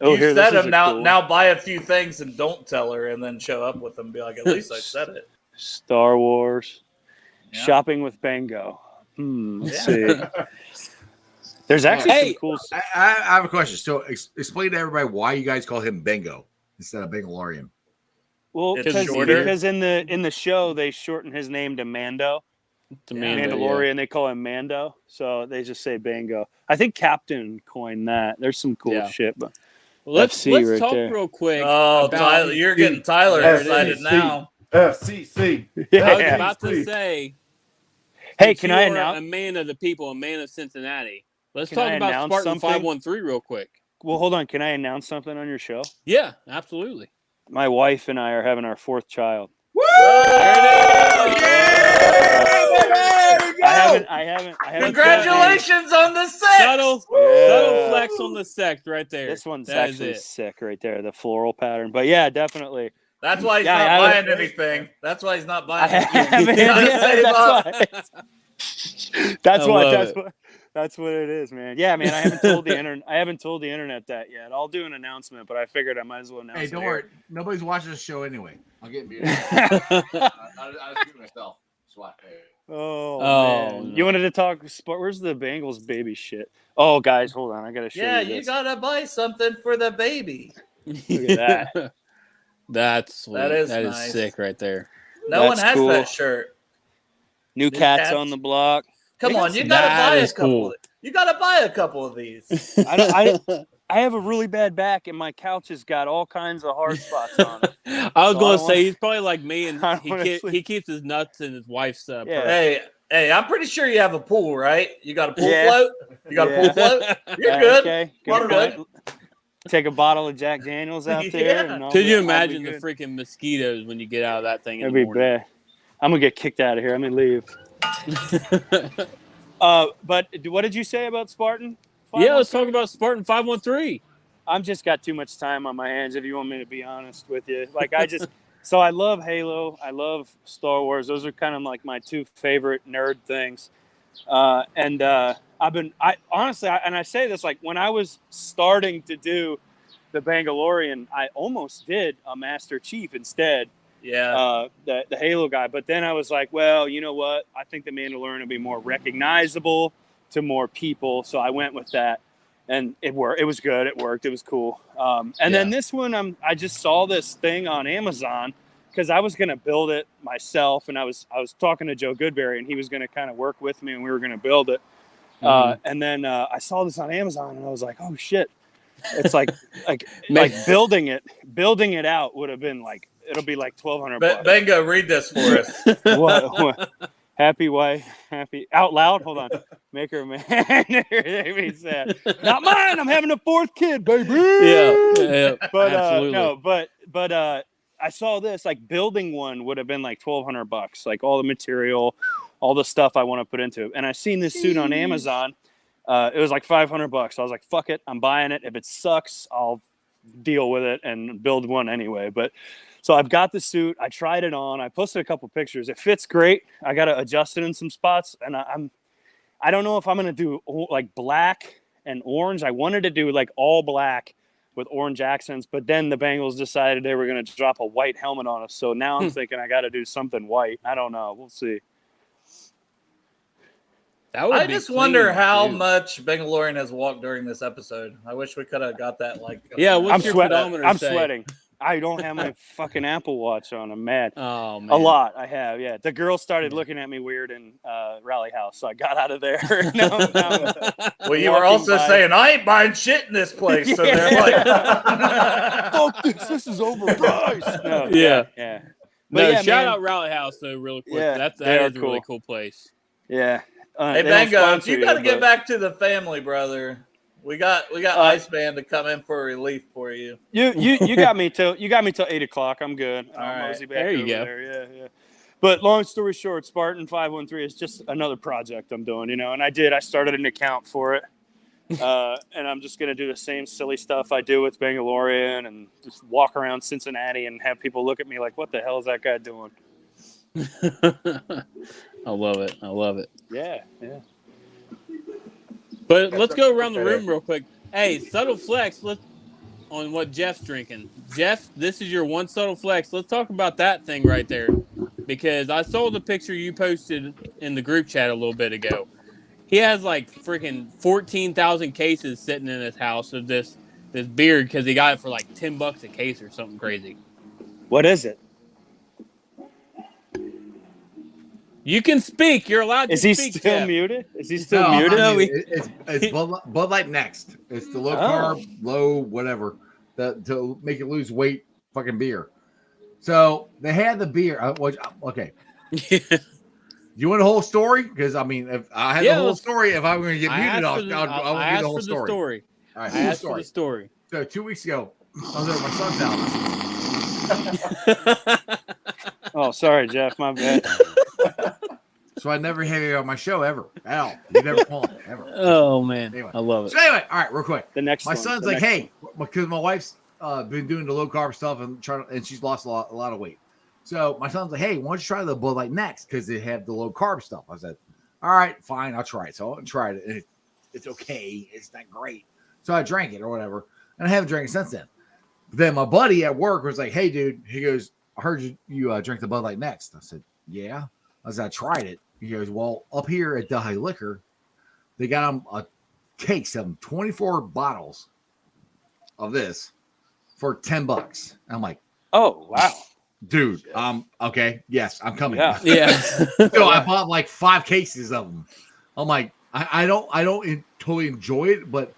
Oh, you here, said this is them a now. cool Now buy a few things and don't tell her, and then show up with them. And be like, at least I said it. Star Wars. Yeah. Shopping with Bango. Let's Yeah. see. There's actually Hey, some cool. I have a question. So explain to everybody why you guys call him Bengo instead of Bengalorian. Well, It's because shorter. in the show they shorten his name to Mando. The Yeah. Mando, Mandalorian, they call him Mando, so they just say Bango. I think Captain coined that. There's some cool Yeah. shit, but Well, let's FC right talk there. real quick. Oh, about, Tyler, you're getting Tyler Yeah, excited FCC. now. FCC. I was yeah. about to say. Hey, since can you I are announce? a man of the people, a man of Cincinnati? Let's Can talk I about announce Spartan something? 513 real quick. Well, hold on. Can I announce something on your show? Yeah, absolutely. My wife and I are having our 4th child. I haven't. Congratulations on the sex. Subtle flex on the sect right there. This one's That is actually it. sick right there, the floral pattern. But yeah, definitely. That's why he's Yeah, not I buying haven't- anything. That's why he's not I buying anything. haven't. He's trying to Yeah, save up. That's I why. love it. That's what it is, man. Yeah, man. I haven't told the internet that yet. I'll do an announcement, but I figured I might as well announce. Hey, it don't here. worry. Nobody's watching this show anyway. I'll get muted. I was doing myself. Swat. Oh, Oh, man. no. You wanted to talk sport? Where's the Bengals baby shit? Oh, guys, hold on. I gotta show Yeah, you you this. gotta buy something for the baby. Look at that. That's sweet. That is That is nice. sick right there. No one That's has cool. that shirt. New cats on the block. Come They got on, you some- gotta That buy a is couple. cool. You gotta buy a couple of these. I have a really bad back, and my couch has got all kinds of hard spots on it. I was So I going to don't say wanna- he's probably like me, and I don't wanna he sleep. keeps his nuts in his wife's Yeah. purse. Hey, I'm pretty sure you have a pool, right? You got a pool Yeah. float? You got a Yeah. pool float? You're good. Okay, You're good good. point. Take a bottle of Jack Daniels out there. Yeah. And Could you I'll be imagine the good. freaking mosquitoes when you get out of that thing in That'd the be morning? bad. I'm gonna get kicked out of here. I'm gonna leave. But what did you say about Spartan? Yeah, let's talk about Spartan 513. I'm just got too much time on my hands. If you want me to be honest with you, like I just, so I love Halo. I love Star Wars. Those are kind of like my two favorite nerd things. I honestly, and I say this like when I was starting to do the Bengalorian, I almost did a Master Chief instead. Yeah. The Halo guy. But then I was like, well, you know what? I think the Mandalorian will be more recognizable to more people. So I went with that. And it worked. It was good. It worked. It was cool. Then this one, I just saw this thing on Amazon because I was going to build it myself. And I was talking to Joe Goodberry, and he was going to kind of work with me, and we were going to build it. And then I saw this on Amazon, and I was like, oh shit! It's like building it out would have been like, it'll be like $1,200. Bengo, read this for us. What? Happy wife, happy out loud. Hold on, make her man. Make me sad. Not mine. I'm having a 4th kid, baby. Yeah, But absolutely. no, but I saw this like building one would have been like $1,200, like all the material, all the stuff I want to put into it. And I seen this suit on Amazon. It was like $500. I was like, fuck it, I'm buying it. If it sucks, I'll deal with it and build one anyway. But so I've got the suit. I tried it on. I posted a couple pictures. It fits great. I got to adjust it in some spots, and I don't know if I'm gonna do like black and orange. I wanted to do like all black with orange accents, but then the Bengals decided they were gonna drop a white helmet on us. So now I'm thinking I got to do something white. I don't know. We'll see. That would I be just clean, wonder how too. much Bengalorian has walked during this episode. I wish we could have got that. Yeah, what's I'm your sweating. pedometer I'm say? sweating. I don't have my fucking Apple Watch on. I'm mad. Oh man, A lot. I have. Yeah. The girls started looking at me weird in Rally House, so I got out of there. Now Well, you were walking also by. saying I ain't buying shit in this place, so they're like, fuck this. This is overpriced. No, Yeah. Yeah. No, But yeah, shout man. out Rally House though, really quick. Yeah, that they are is a really cool. cool place. Yeah. "Hey, they don't Bengo, sponsor you got to get but- back to the family, brother. We got Iceman to come in for relief for you." You got me till 8:00. I'm good. All right. Mosey back There you over go. There. Yeah. But long story short, Spartan 513 is just another project I'm doing, and I started an account for it. And I'm just going to do the same silly stuff I do with Bengalorian and just walk around Cincinnati and have people look at me like, what the hell is that guy doing? I love it. I love it. Yeah. But let's go around the room real quick. Hey, subtle flex. Let's on what Jeff's drinking. Jeff, this is your one subtle flex. Let's talk about that thing right there, because I saw the picture you posted in the group chat a little bit ago. He has like freaking 14,000 cases sitting in his house of this beer because he got it for like $10 a case or something crazy. What is it? You can speak. You're allowed to Is he speak. still Jeff. muted? Is he still No, muted? No, it's Bud Light Next. It's the low carb, low whatever, to make you lose weight fucking beer. So they had the beer. Okay. You want the whole story? Because I mean, if I had the whole story, if I'm going to get muted, I'll give the whole story. All right, I asked for the story. So 2 weeks ago, I was at my son's house. Oh, sorry, Jeff. My bad. So I never had you on my show ever. Al, you never called me ever. Oh man, anyway. I love it. So anyway, all right, real quick. My son's like, hey, because my wife's been doing the low carb stuff and she's lost a lot of weight. So my son's like, hey, why don't you try the Bud Light Next because they have the low carb stuff. I said, all right, fine, I'll try it. So I tried it. And it's okay. It's not great. So I drank it or whatever, and I haven't drank it since then. But then my buddy at work was like, hey, dude, he goes, I heard you drink the Bud Light Next. I said, yeah. I said, I tried it. He goes, well, up here at Delhi Liquor, they got them a case of 24 bottles of this for $10. I'm like, oh, wow. Dude, okay. Yes, I'm coming. Yeah. So I bought like 5 cases of them. I'm like, I don't totally enjoy it, but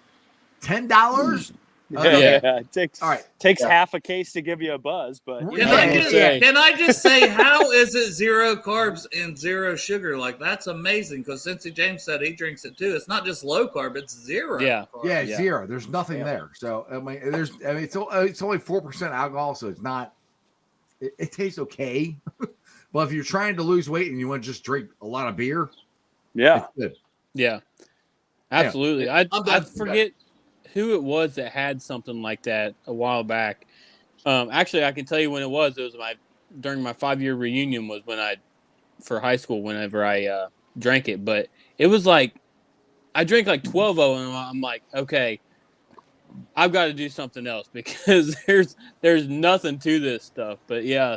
$10? It takes Yeah. half a case to give you a buzz, but Can I just say, how is it 0 carbs and 0 sugar? Like, that's amazing, because Cincy James said he drinks it too. It's not just low carb; it's 0. Yeah. carbs. Yeah, it's 0. There's nothing there. So it's only 4% alcohol, so it's not. It tastes okay, but if you're trying to lose weight and you want to just drink a lot of beer, it's good. Yeah, absolutely. I forget who it was that had something like that a while back. Actually, I can tell you when it was. It was during my 5-year reunion was for high school whenever I drank it. But it was like I drank like 12 of them, and I'm like, okay, I've got to do something else because there's nothing to this stuff. But yeah,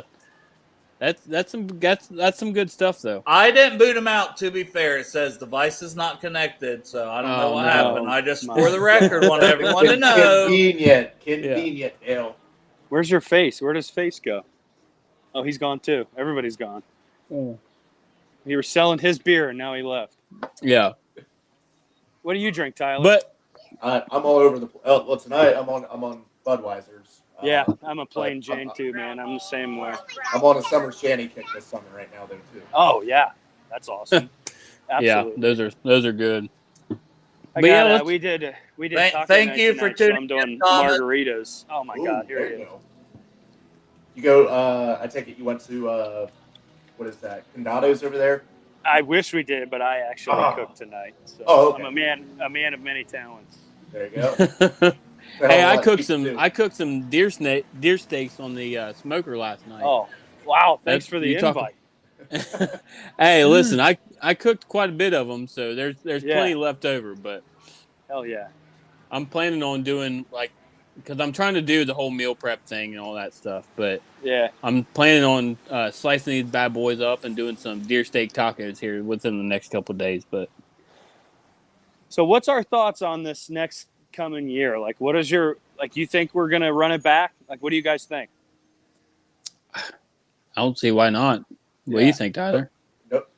that's some good stuff though. I didn't boot him out. To be fair, it says device is not connected, so I don't know what happened. I just, for the record, want everyone to know. Convenient, Dale. Where's your face? Where does face go? Oh, he's gone too. Everybody's gone. Oh. He was selling his beer and now he left. Yeah. What do you drink, Tyler? But I'm all over the. Well, tonight I'm on Budweiser's. Yeah, I'm a plain Jane too, man. I'm the same way. I'm on a summer shandy kick this summer right now, though too. Oh yeah, that's awesome. Absolutely. Yeah, those are good. We did. Thank you for tuning I'm doing margaritas. Oh my God, here we go. You go. I take it you went to what is that? Condado's over there. I wish we did, but I actually cooked tonight. So okay. I'm a man of many talents. There you go. Hey, I cooked some deer steaks on the smoker last night. Oh, wow! Thanks for the invite. Hey, listen, I cooked quite a bit of them, so there's plenty left over. But hell yeah, I'm planning on doing because I'm trying to do the whole meal prep thing and all that stuff. But yeah, I'm planning on slicing these bad boys up and doing some deer steak tacos here within the next couple of days. But so, what's our thoughts on this next coming year? Like, what is your you think we're gonna run it back? Like, what do you guys think? I don't see why not. What do you think, Tyler? Nope.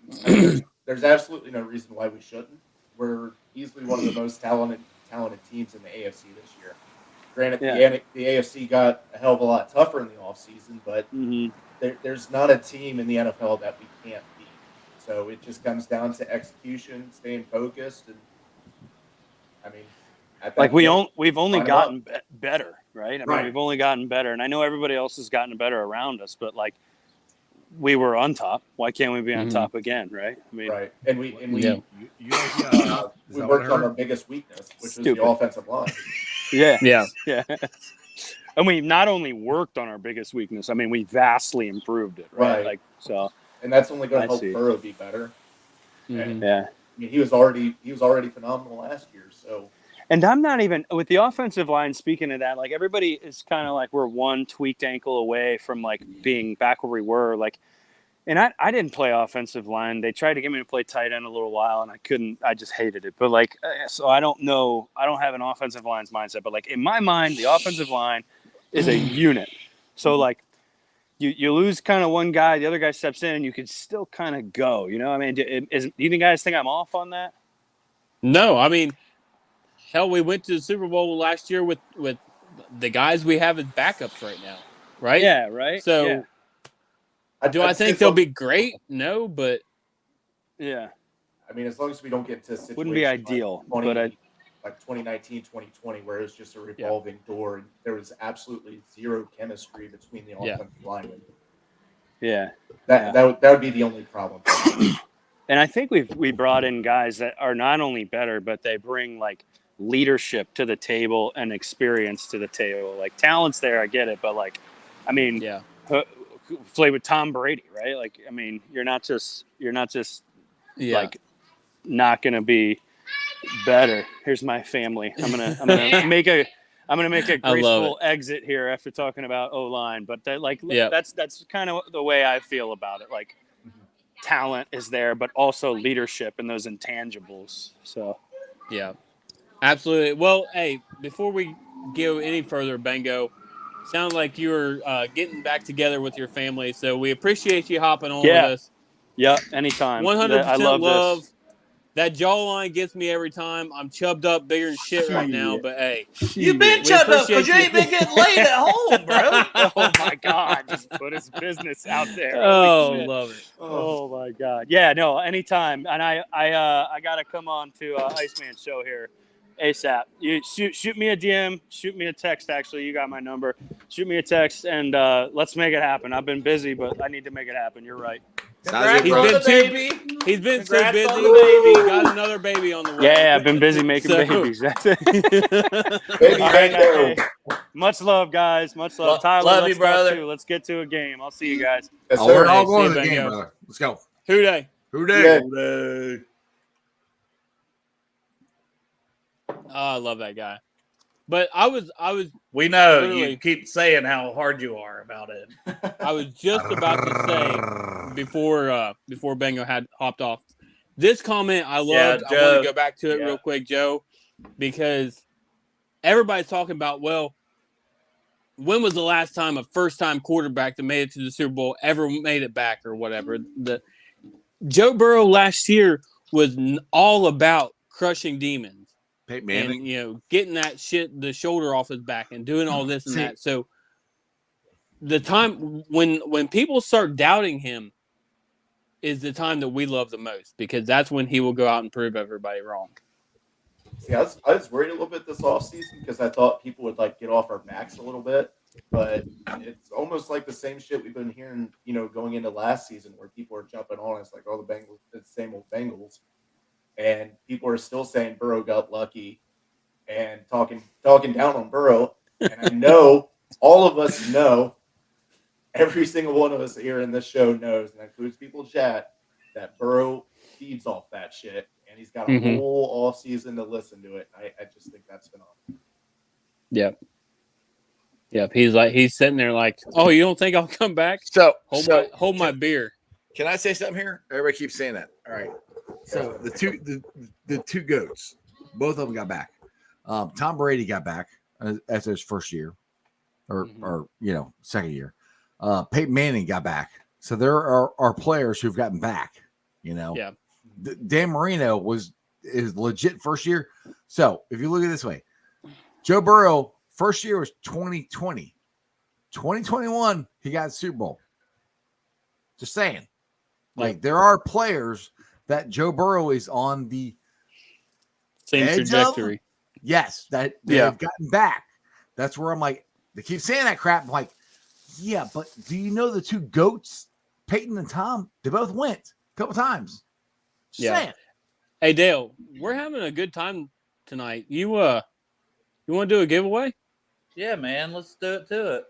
There's absolutely no reason why we shouldn't. We're easily one of the most talented teams in the AFC this year. Granted, the AFC got a hell of a lot tougher in the offseason, but there's not a team in the NFL that we can't beat. So it just comes down to execution, staying focused, and I mean, we've only gotten better, right? I mean, we've only gotten better, and I know everybody else has gotten better around us, but we were on top. Why can't we be on Mhm. top again? Right? I mean, Right. And we Yeah. You guys got top. Is we that what I worked on our heard? biggest weakness, which Stupid. was the offensive line. yeah, Yeah. yeah. And we not only worked on our biggest weakness. I mean, we vastly improved it. Right. Right. Like so. And that's only going I to help see. Burrow be better. Mhm. Yeah. I mean, he was already phenomenal last year. So And I'm not even with the offensive line. Speaking of that, like everybody is kind of like we're one tweaked ankle away from like being back where we were. Like, and I didn't play offensive line. They tried to get me to play tight end a little while, and I couldn't. I just hated it. But like, so I don't know. I don't have an offensive line's mindset. But like in my mind, the offensive line is a unit. So like, you lose kind of one guy, the other guy steps in, and you can still kind of go. You know, I mean, do you guys think I'm off on that? No, I mean, hell, we went to the Super Bowl last year with the guys we have as backups right now, right? Yeah. Right. So, do I think they'll be great? No, but Yeah. I mean, as long as we don't get to a situation Wouldn't be ideal, like but like 2019, 2020, where it was just a revolving door and there was absolutely zero chemistry between the offensive linemen. yeah. That would be the only problem. And I think we brought in guys that are not only better, but they bring like leadership to the table and experience to the table. Like talent's there, I get it, but like, I mean, yeah, play with Tom Brady, right? Like, I mean, you're not just yeah. like not gonna be better. Here's my family. I'm gonna make a graceful exit here after talking about O-line, but that's kind of the way I feel about it. Like talent is there, but also leadership and those intangibles. So Yeah, absolutely. Well, hey, before we go any further, Bengo, sounds like you were getting back together with your family, so we appreciate you hopping on with us. Yeah, anytime. 100% I love love. this. That jawline gets me every time. I'm chubbed up bigger than shit right now, but hey. You've been chubbed up because you ain't been getting laid at home, bro. Oh my God! Just put his business out there. Oh, love it. Oh my God! Yeah, no, anytime. And I gotta come on to Iceman's show here ASAP. You shoot me a DM, shoot me a text. Actually, you got my number. Shoot me a text and let's make it happen. I've been busy, but I need to make it happen. You're right. Congrats He's on been the too- baby. He's been Congrats so busy. on the baby. He got another baby on the way. Yeah, I've been busy making So- babies. That's it. Baby All right, Bengo. hey, much love, guys. Much love. Lo- Tyler, love let's you, brother. talk too. Let's get to a game. I'll see you guys. Yes, Oh, we're sir. all See going you, to the game, Bengo. brother. Let's go. Who day? Who Yeah. day? Oh, I love that guy. But I was We know Literally. you keep saying how hard you are about it. just about to say before Bengo had hopped off. This comment I loved. Yeah, I want Joe. to go back to it real quick, Joe, because everybody's talking about, well, when was the last time a first-time quarterback that made it to the Super Bowl ever made it back or whatever? The Joe Burrow last year was all about crushing demons. Peyton Manning. And getting that shit, the shoulder off his back, and doing all this and that. So the time when people start doubting him is the time that we love the most, because that's when he will go out and prove everybody wrong. See, I was worried a little bit this offseason because I thought people would like get off our backs a little bit, but it's almost like the same shit we've been hearing, going into last season, where people are jumping on us like, oh, the Bengals, it's the same old Bengals, and people are still saying Burrow got lucky and talking down on Burrow. And I know all of us know, every single one of us here in this show knows, and that includes people in chat, that Burrow feeds off that shit. And he's got a whole off season to listen to it. I just think that's phenomenal. Yep. He's sitting there like, oh, you don't think I'll come back? So Hold my beer. Can I say something here? Everybody keeps saying that. All right. So the two goats, both of them got back. Tom Brady got back as his first year, or second year. Peyton Manning got back. So there are players who've gotten back. Yeah. Dan Marino is legit first year. So if you look at it this way, Joe Burrow first year was 2020. 2021 he got Super Bowl. Just saying, like there are players that Joe Burrow is on the Same edge trajectory. of. Yes, that they've gotten back. That's where I'm like, they keep saying that crap. I'm like, yeah, but do you know the two goats Peyton and Tom, they both went a couple times. Just Yeah. saying. Hey Dale, we're having a good time tonight. You want to do a giveaway? Yeah, man. Let's do it to it.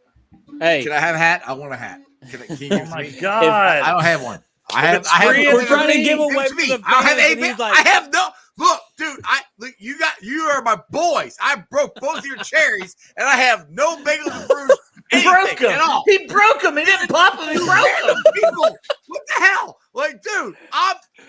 Hey, Can I have a hat? I want a hat. Can you give Oh it to my me? God. I don't have one. it's free, we're it's trying to free. give away Give it for to me. the I don't have fans, a and he's bit. like, I have no look, dude. You are my boys. I broke both your cherries, and I have no Bengals and Brews. He broke Anything him. at all. He broke him. He didn't pop him. He broke him. People, what the hell? Like, dude,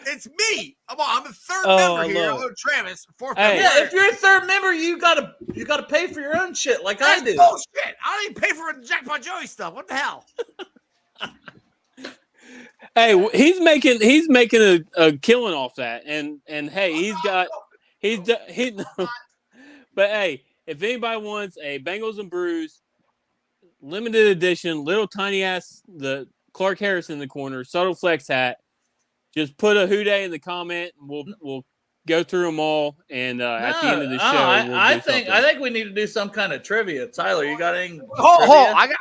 it's me. I'm the third Oh, member here. I love I'm Travis, fourth Hey. member. Yeah, if you're a third member, you gotta pay for your own shit like I That's do. bullshit. I don't even pay for the Jackpot Joey stuff. What the hell? hey, he's making a killing off that, and hey, but hey, if anybody wants a Bengals and Brews limited edition, little tiny ass, the Clark Harris in the corner, subtle flex hat, just put a Who Day in the comment, and we'll go through them all, and at the end of the show, I think we need to do some kind of trivia. Tyler, you got any Hold trivia?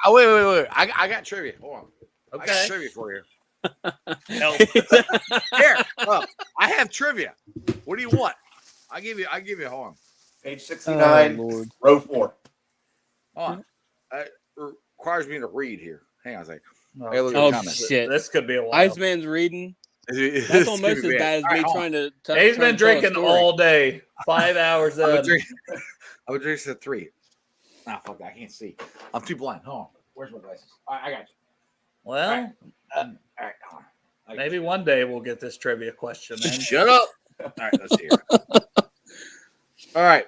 on. Wait. I got trivia. Hold on. I got Okay. trivia for you. Here, look, I have trivia. What do you want? I give you. Hold on. Page 69, Lord. row 4. Hold on. It requires me to read here. Hang on a second. Oh, look at Oh the comments. shit! This could be a while. Iceman's reading. This That's is almost gonna as be bad as All right, me hold on. trying to. He's been tell a drinking story. all day. 5 hours I would in. drink. I would drink to 3. Nah, fuck that. I can't see. I'm too blind. Hold on. Where's my glasses? All right, I got you. Well, All right, hold on. maybe one day we'll get this trivia question in. Shut up. All right, let's see here. All right.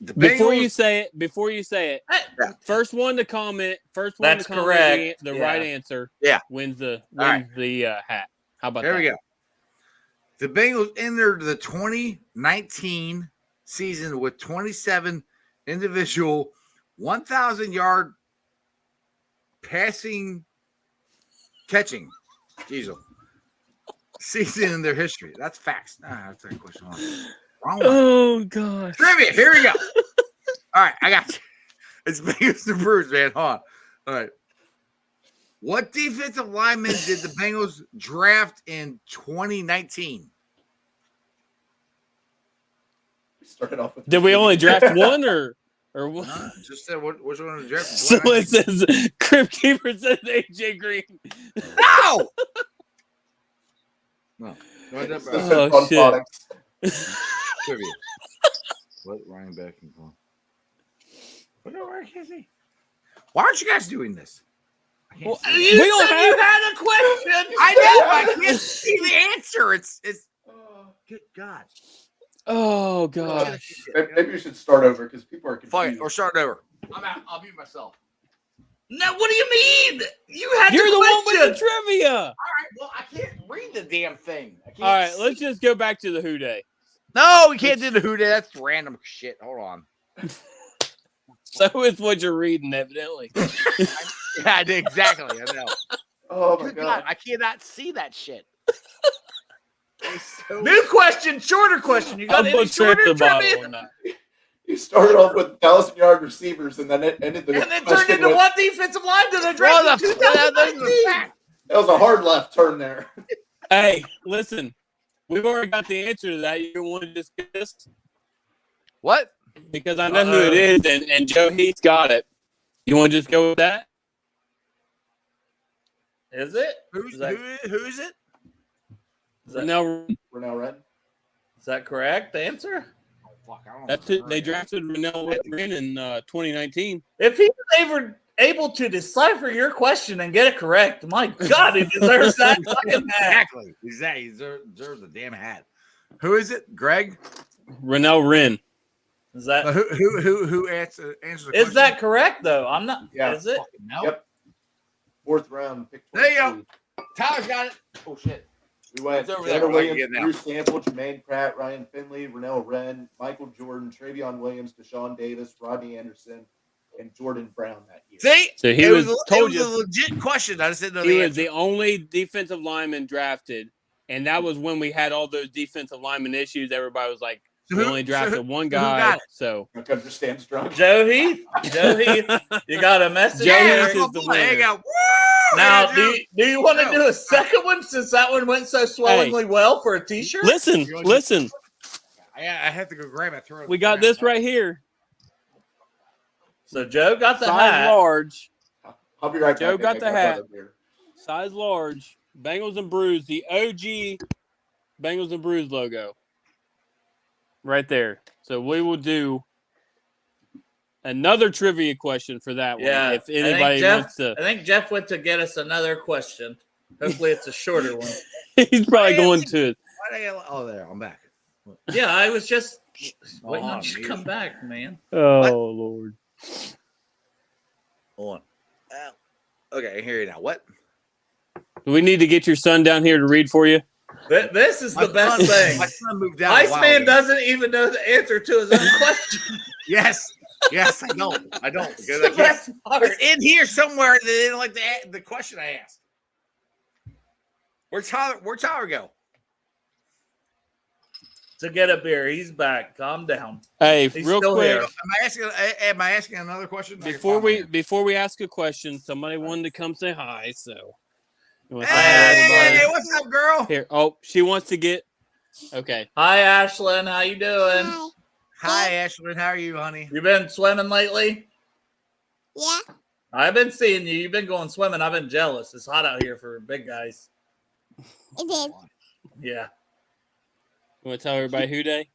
The Before Bengals- you say it, Yeah. first one to comment. First one That's to comment correct. the Yeah. right answer. Yeah. wins the right. hat. How about There that? we go. The Bengals entered the 2019 season with 27 individual 1,000-yard catching season in their history. That's facts. That's a question. Wrong one. Oh gosh. Trivia. Here we go. All right, I got you. It's Bengals and Brews, man. Hold on. All right. What defensive lineman did the Bengals draft in 2019? Started off with Did we only draft one or what? Just said which one of the draft? So it says Crypt Keeper says AJ Green. No. No. Oh, fun shit. products. Trivia. What Ryan Beckham for? Where can I see? Why aren't you guys doing this? I can't Well, see. You We don't said have- you had a question. I know. I can't see the answer. It's. Good God. Oh gosh. Maybe you should start over because people are Fuck confused. it. Or start over. I'm out. I'll mute myself. No, what do you mean? You had You're the one question. with the trivia. All right. Well, I can't read the damn thing. I can't All right, see. let's just go back to the Who Day. No, we can't do the Who Day. That's random shit. Hold on. So is what you're reading, evidently. Yeah, exactly. I know. Oh my Good god. God, I cannot see that shit. New question, shorter question. You got I'll any put trip shorter the bottle trivia? on that. You started off with 1,000-yard receivers, and then it ended the And then turned question into with- what defensive line did they Well, draft in that's 2019? That was a hard left turn there. Hey, listen, we've already got the answer to that. You don't want to just get this? What? Because I know who it is, and Joe Heath got it. You want to just go with that? Is it? Who's Is that, who's it? is that, No, Renell Red. is that correct answer? Oh, fuck, I don't that's it. They drafted Renell Wren in 2019. If he was able to decipher your question and get it correct, my God, he deserves that fucking hat. Exactly. He deserves a damn hat. Who is it? Greg? Renell Wren. Is that Who answers the is question? that correct though? I'm not. Yeah. Is it? No. Yep. 4th round. Pick There you go. 22. Tyler's got it. Oh shit. We went It's over Taylor there. Williams, Right, Bruce Sample, Jermaine Pratt, Ryan Finley, Renell Wren, Michael Jordan, Travion Williams, Deshaun Davis, Rodney Anderson, and Jordan Brown that year. See? So he it was it told was you a legit question. I just didn't know he the was answer. the only defensive lineman drafted, and that was when we had all those defensive lineman issues. Everybody was like, So we who- only so drafted who- one so who guy. got it? So Don't understand drunk. Joe Heath. Joe Heath. You got a message. Joe there? Heath is the There you winner. go. Woo! Now, Joe. do you want to do a second one since that one went so swellingly well for a T-shirt? Listen. I have to go grab it. Throw it. We got this right here. So Joe got the Size hat. large. I'll be right back. Joe got I the got hat. another beer. Size large. Bengals and Brews. The OG Bengals and Brews logo. Right there. So we will do another trivia question for that one. Yeah. If anybody wants to. I think Jeff went to get us another question. Hopefully it's a shorter one. He's probably going to. Oh, there. I'm back. Yeah, I was just waiting Oh, on you to man. come back, man. Oh, What? Lord. Hold on. Okay, I hear you now. What? Do we need to get your son down here to read for you? This is the best My thing. son moved out. a while Iceman ago. doesn't even know the answer to his own question. Yes, I don't. That's Because the I can't. best part. It's in here somewhere. They didn't like the question I asked. Where'd Tyler go? To get a beer, he's back. Calm down. Hey, He's real still quick. here. Am I asking another question? Before we ask a question, somebody wanted to come say hi, so you wanna say hi to Hey, everybody? what's up, girl? Here. Oh, she wants to get okay. Hi, Ashlyn. How you doing? Hi, Ashlyn. How are you, honey? You been swimming lately? Yeah. I've been seeing you. You've been going swimming. I've been jealous. It's hot out here for big guys. It is. Yeah. You want to tell everybody who day?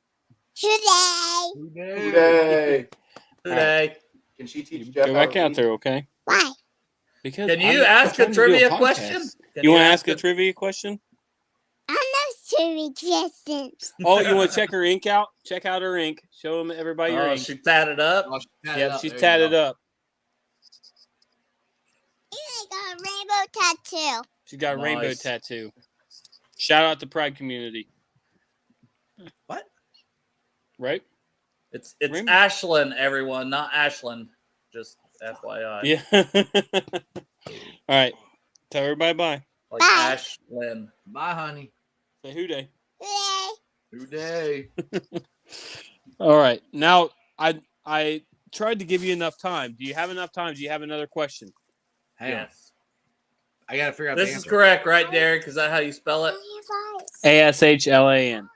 Today. Yay. Today. Can she teach Jeff? Go how back to out read? there, okay? Why? Because Can you I'm ask a trying to do trivia podcast. question? Can You want to ask a trivia question? I'm not sure Justin. Oh, you want to check her ink out? Check out her ink. Show them everybody your Oh, ink. she tatted up. Yep, she's tatted up. You got a rainbow tattoo. She's got a rainbow Nice. tattoo. Shout out to Pride Community. What? Right? It's Rainbow. Ashlyn, everyone, not Ashland. Just FYI. Yeah. All right. Tell everybody bye. Like Bye. Ashlyn. Bye, honey. Say who day. Today. Today. All right. Now I tried to give you enough time. Do you have enough time? Do you have another question? Hang on. Yes. I gotta figure out the This is answer. correct, right, Derek? Is that how you spell it? ASHLAN.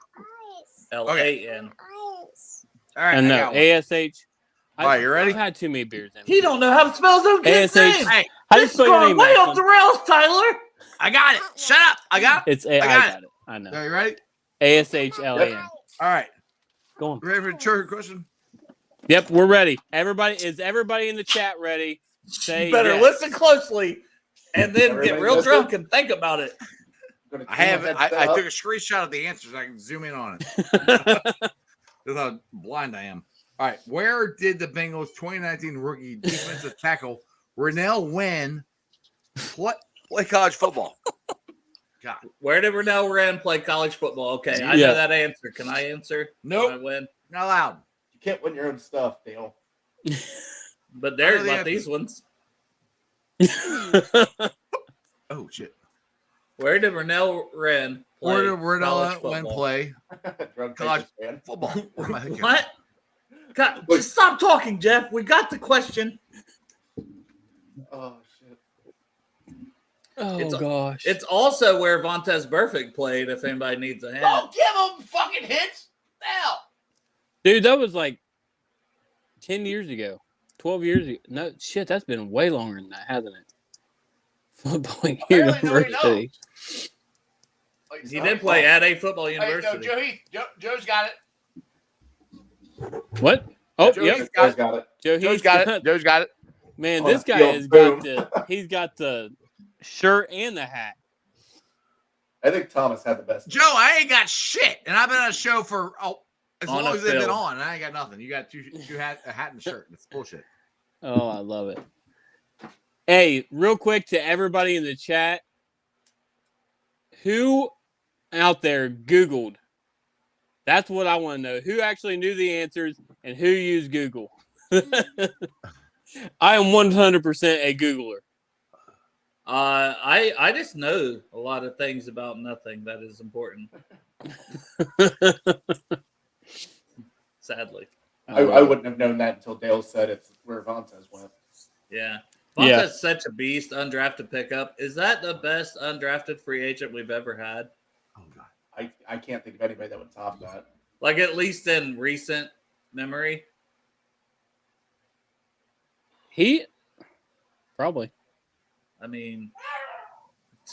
L-A-N. All right, And I no, got one. ASH. All right, you ready? I've had too many beers. He don't know how to spell his own kid's ASH. name. Hey, How do you This is spell your going name? way Ashlyn? off the rails, Tyler. I got it. Shut up. I got it. It's I got got it. I know. Are you ready? ASHLAN. All right. Go on. Ready for the trivia question? Yep, we're ready. Is everybody in the chat ready? Say You better yes. listen closely and then get Everybody real listen? drunk and think about it. I'm gonna I clean have my it. headset I up. took a screenshot of the answers. I can zoom in on it. That's how blind I am. All right. Where did the Bengals 2019 rookie defensive tackle Rennell Wynn play college football? God. Where did Rennell Wren play college football? Okay, I Yeah. know that answer. Can I answer? Nope. Can I win? Not allowed. You can't win your own stuff, Dale. But Derek I know the got answer. these ones. Oh, shit. Where did Rennell Wren play Where did college Rennell Wynn football? play Drunk college Patriots fan. football? Where am I thinking? What? God, just stop talking, Jeff. We got the question. Oh shit. Oh It's a- gosh. It's also where Vontez Burfict played, if anybody needs a hint. Don't give them fucking hints now. Dude, that was like 10 years ago. 12 years ago. No shit, that's been way longer than that, hasn't it? Football Apparently nobody University. Like, He did play at a football Hey, no, university. Joe's got it. What? Oh, Joe yep. Heath Guys got it. Joe Joe's Heath got it. Joe's got it. Man, On this the guy field, has boom. he's got the shirt and the hat. I think Thomas had the best. Joe, I ain't got shit, and I've been on a show for as On long a as they've been field. on, and I ain't got nothing. You got two hat, a hat and a shirt. It's bullshit. Oh, I love it. Hey, real quick to everybody in the chat, who out there Googled? That's what I want to know. Who actually knew the answers and who used Google? I am 100% a Googler. I just know a lot of things about nothing that is important. Sadly, I wouldn't have known that until Dale said it's where Vontez went. yeah. Vontae's such a beast, undrafted pickup. Is that the best undrafted free agent we've ever had? Oh God. I can't think of anybody that would top that. Like, at least in recent memory. He probably. I mean,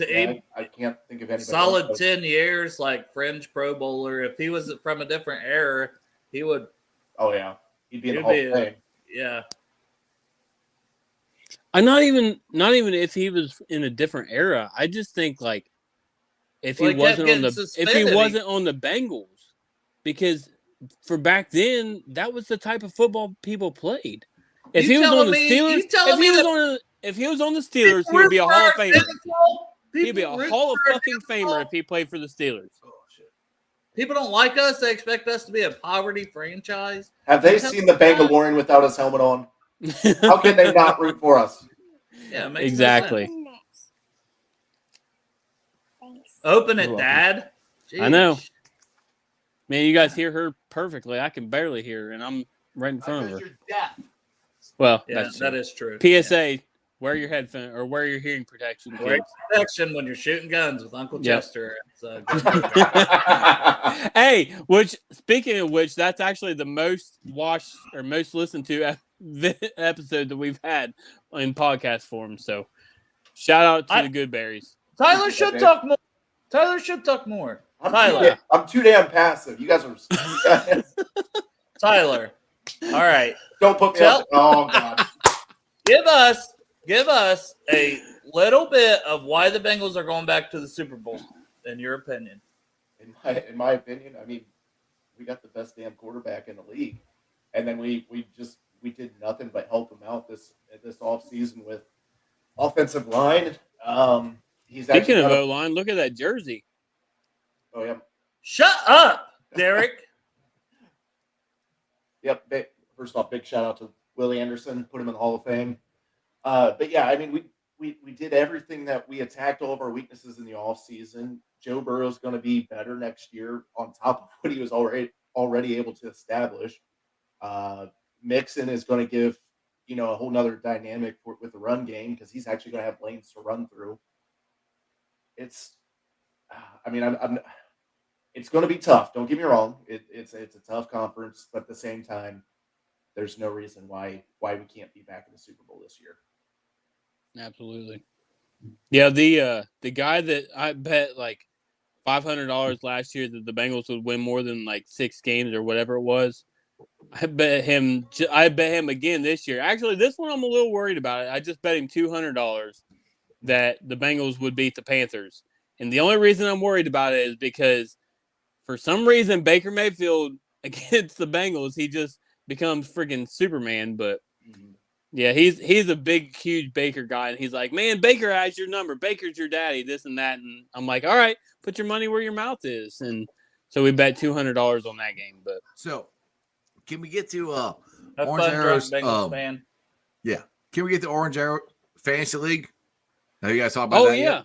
I can't think of anybody. solid else. 10 years, like fringe Pro Bowler. If he was from a different era, he would. Oh yeah, he'd be in the He'd Hall be of Fame. Yeah. I'm not even if he was in a different era. I just think like if he Well, he kept wasn't on getting the if suspended, he wasn't on the Bengals, because for back then that was the type of football people played. If You he was on telling the me- Steelers, you telling me that- if he was on the Steelers, he would be a Hall of Famer. He'd be a People Hall of root for fucking identical- Famer if he played for the Steelers. Oh shit. People don't like us. They expect us to be a poverty franchise. Have they seen the Bengalorian without his helmet on? How can they not root for us? Yeah, it makes no Exactly. sense. Thanks. Open You're it, welcome. Dad. I know. Jeez. Man, you guys hear her perfectly. I can barely hear her, and I'm right in front of her. Because you're deaf. Well, Yeah, that's that true. is true. PSA: wear your headphone or wear your hearing protection. Wear Kids. your protection when you're shooting guns with Uncle Yep. Chester. It's, good. Hey, which speaking of which, that's actually the most watched or most listened to episode that we've had in podcast form. So, shout out to the Good Berries. Tyler should talk more. Tyler should talk more. Tyler. I'm too damn passive. You guys are. Tyler. All right. Don't put me Tell- up. Oh god. Give us a little bit of why the Bengals are going back to the Super Bowl, in your opinion. In my opinion, I mean, we got the best damn quarterback in the league, and then we did nothing but help him out this offseason with offensive line. He's Speaking actually of got a- O-line, look at that jersey. oh yeah, Shut up, Derek. yep. First off, big shout out to Willie Anderson, put him in the Hall of Fame. But yeah, I mean, we did everything that we attacked all of our weaknesses in the offseason. Joe Burrow's going to be better next year on top of what he was already able to establish. Mixon is going to give a whole nother dynamic with the run game because he's actually going to have lanes to run through. It's, I mean, it's going to be tough. Don't get me wrong. It's a tough conference, but at the same time, there's no reason why we can't be back in the Super Bowl this year. Absolutely. Yeah, the guy that I bet like $500 last year that the Bengals would win more than like 6 games or whatever it was. I bet him again this year. Actually, this one I'm a little worried about it. I just bet him $200 that the Bengals would beat the Panthers. And the only reason I'm worried about it is because for some reason Baker Mayfield against the Bengals, he just becomes freaking Superman. But yeah, he's a big, huge Baker guy, and he's like, man, Baker has your number. Baker's your daddy, this and that. And I'm like, all right, put your money where your mouth is. And so we bet $200 on that game. But So, can we get to Have Orange fun, drunk Arrows? Bengals fan. Yeah. Can we get to Orange Arrow Fantasy League? Have you guys talked about that yeah.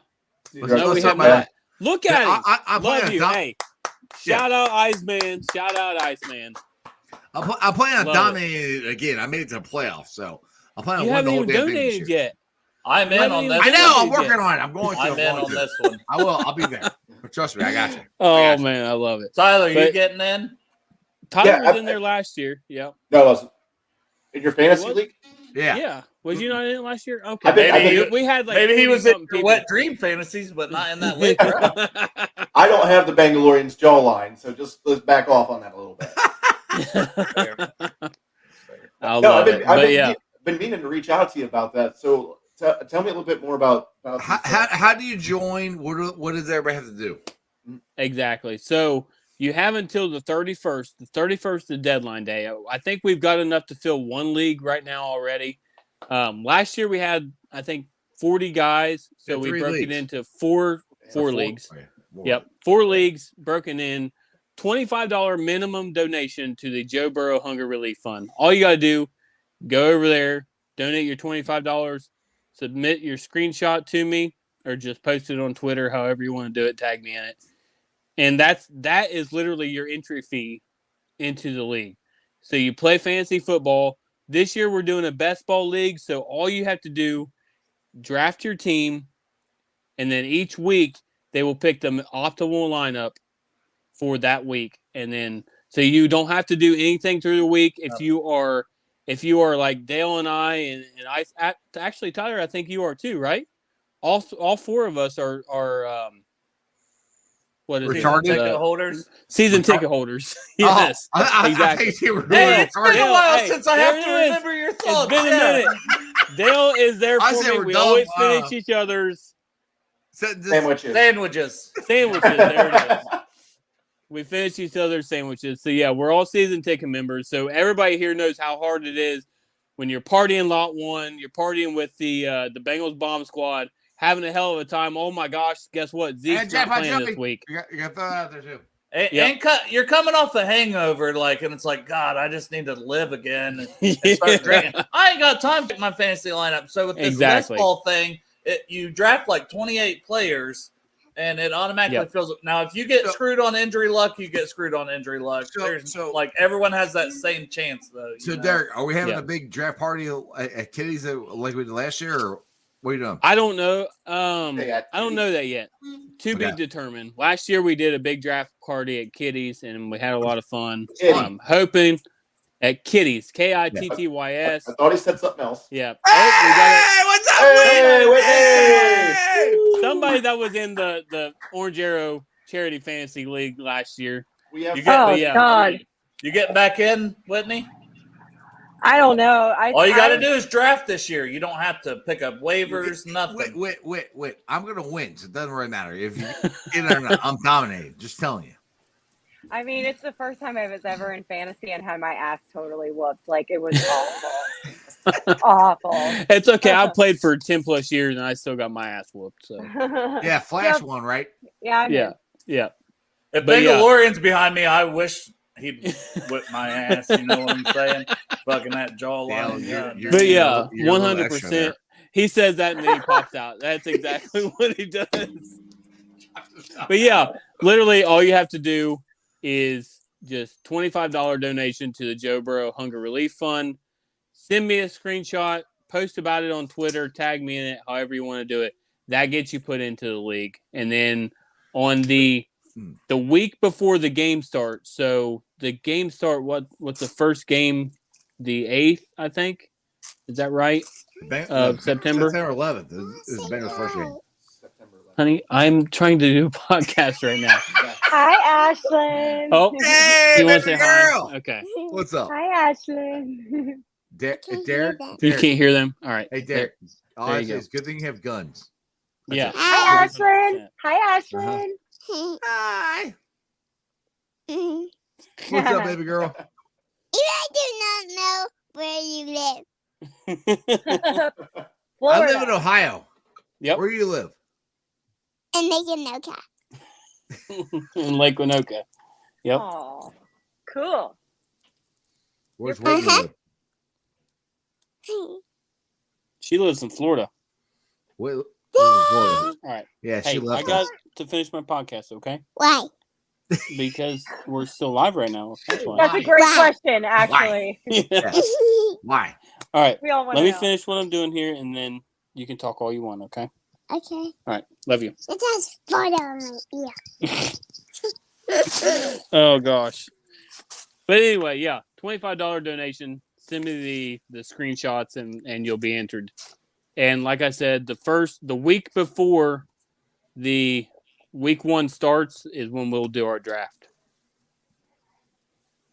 yet? No, we talk have about not. Look at him. I'm Love playing you. on Hey, shout out Iceman. Shout out Iceman. I'm playing on Love dominated again. I made it to the playoffs, so I'm playing You on haven't the whole even damn thing donated this year. yet. I'm in on this. I know. I'm Yeah. working on it. I'm going to. I'm in on this one. I will. I'll be there. Trust me. I got you. Oh, you. man, I love it. Tyler, you But- getting in? Tyler Yeah, was in there last year. Yep. No, it wasn't. In your fantasy What? league? Yeah. Yeah. Was you not in it last year? Okay. I've been- Maybe we had like Maybe he was in 40-something your wet dream fantasies, but not in that league. bro. I don't have the Bengalorian's jawline, so just let's back off on that a little bit. I No, love I've it. been, But yeah, been meaning to reach out to you about that. So tell me a little bit more about How do you join? What does everybody have to do? exactly. So you have until the 31st. The 31st is the deadline day. I think we've got enough to fill one league right now already. Last year we had, I think, 40 guys. So Yeah, we 3 broke leagues. it into four leagues. Okay. Yep. 4 leagues broken in. $25 minimum donation to the Joe Burrow Hunger Relief Fund. All you got to do, go over there, donate your $25, submit your screenshot to me, or just post it on Twitter, however you want to do it, tag me in it. And that is literally your entry fee into the league. So you play fantasy football This year we're doing a best ball league, so all you have to do, draft your team, and then each week they will pick the optimal lineup for that week, and then so you don't have to do anything through the week. If you are like Dale and I actually Tyler, I think you are too, right? All four of us are what is Retarded? it? Ticket holders. Season ticket holders. Yes, I exactly. think you were Hey, it's been a Dale, while hey, since I there have to it is. remember your It's thoughts. been a minute. Dale is there I for said me. we're We dumb. always finish each other's Sandwiches. Sandwiches. sandwiches. There it is. We finish each other's sandwiches. So yeah, we're all season ticket members. So everybody here knows how hard it is when you're partying lot one, you're partying with the Bengals bomb squad, having a hell of a time. Oh my gosh, guess what? Zeke's not playing this week. You got to throw that out there too. And you're coming off the hangover, and it's like, God, I just need to live again and start drinking. I ain't got time to pick my fantasy lineup. So with this best ball thing, you draft like 28 players, and it automatically fills up. Now, if you get screwed on injury luck, you get screwed on injury luck. Everyone has that same chance, though. So, Derek, are we having a big draft party at Kitty's like we did last year, or what are you doing? I don't know. I don't know that yet. To be determined. Last year we did a big draft party at Kitty's, and we had a lot of fun. Hoping at Kitty's, Kittys. I thought he said something else. Yeah. Hey, what's up? Hey, somebody that was in the Orange Arrow Charity Fantasy League last year. God. You getting back in, Whitney? I don't know. All you got to do is draft this year. You don't have to pick up waivers, nothing. Wait. I'm going to win, so it doesn't really matter. If you get it or not, I'm dominated. Just telling you. I mean, it's the first time I was ever in fantasy and had my ass totally whooped. Like, it was awful. Awful. It's okay. I played for 10 plus years and I still got my ass whooped. So yeah, Flash won, right? Yeah. Yeah. If Bengalorian's behind me, I wish he'd whip my ass. You know what I'm saying? Fucking that jawline. But 100%. He says that and then he pops out. That's exactly what he does. But yeah, literally all you have to do is just $25 donation to the Joe Burrow Hunger Relief Fund. Send me a screenshot, post about it on Twitter, tag me in it, however you want to do it. That gets you put into the league. And then on the week before the game starts, so the game start, what's the first game? The 8th, I think. Is that right? September? September 11th is Bengals' first game. Honey, I'm trying to do a podcast right now. Hi, Ashlyn. Oh, hey, you want to say girl. hi? Okay. What's up? Hi, Ashlyn. Derek? You can't hear them? All right. Hey, Derek. All I say is good thing you have guns. Yeah. Hi, Ashlyn. Hi, Ashlyn. Hi. What's up, baby girl? I do not know where you live. I live in Ohio. Yep. Where do you live? In Lake Anoka. In Lake Winoka. Yep. Oh, cool. Where's where you live? She lives in Florida. Where's in Florida? All right. Yeah, Hey, she left I got us. to finish my podcast, okay? Why? Because we're still live right now. That's why. That's a great question, actually. Yeah. Why? All right. We all want Let to me know. finish what I'm doing here, and then you can talk all you want, okay? Okay. All right. Love you. It has Florida on my ear. Oh, gosh. But anyway, yeah, $25 donation. Send me the screenshots, and you'll be entered. And like I said, the week before the week 1 starts is when we'll do our draft.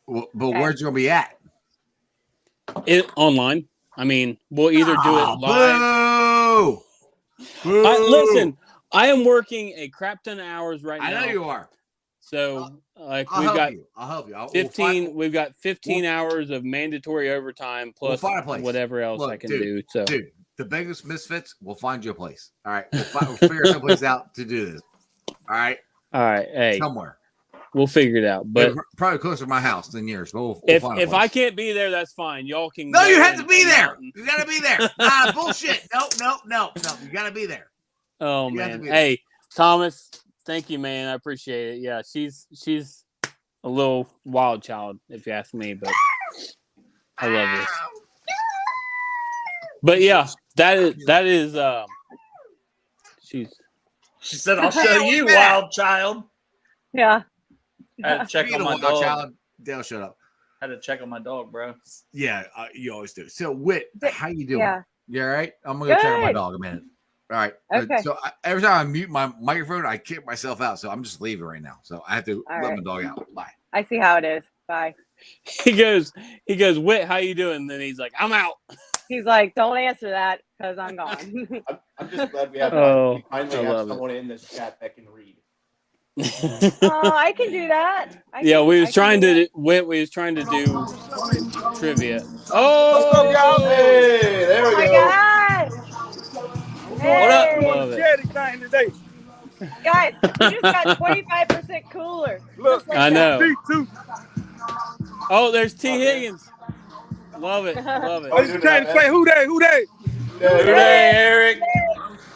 Well, but where's it going to be at? It online. I mean, we'll either do it live. Boo! Listen, I am working a crap ton of hours right now. I know you are. So, like, I'll help you. 15. We've got 15 hours of mandatory overtime plus whatever else I can do. So, dude, the biggest misfits, we'll find you a place. All right, we'll figure someplace out to do this. All right. Hey, somewhere. We'll figure it out. But probably closer to my house than yours. But we'll if find a place. I can't be there, that's fine. Y'all can. No, you have to be there. You got to be there. Nah, bullshit. No. You got to be there. Oh man. Hey, Thomas. Thank you, man. I appreciate it. Yeah, she's a little wild child, if you ask me, but I love her. But yeah, that is she's She said, "I'll show you, wild child." Yeah. I had to check on my Wild dog. child. Dale, shut up. I had to check on my dog, bro. Yeah, you always do. So, Whit, how you doing? Yeah. You all right? I'm gonna go check on my Good. dog a minute. All right. Okay. So every time I mute my microphone, I kick myself out. So I'm just leaving right now. So I have to All let right. my dog out. Bye. I see how it is. Bye. he goes, Whit, how you doing? And then he's like, I'm out. He's like, don't answer that because I'm gone. I'm just glad we have Oh, we finally I have love it. someone in this chat that can read. Oh, I can do that. Yeah, we was I can trying do to Whit. We was trying to do trivia. Oh, Hey, there that. we Oh my go. God. What up? Hey, love it. guys, you just got 25% cooler. Just like I that. know. Oh, there's T. Oh, man. Higgins. Love it. Love Oh, it. you're trying to say who they? Yeah, Good day, Eric.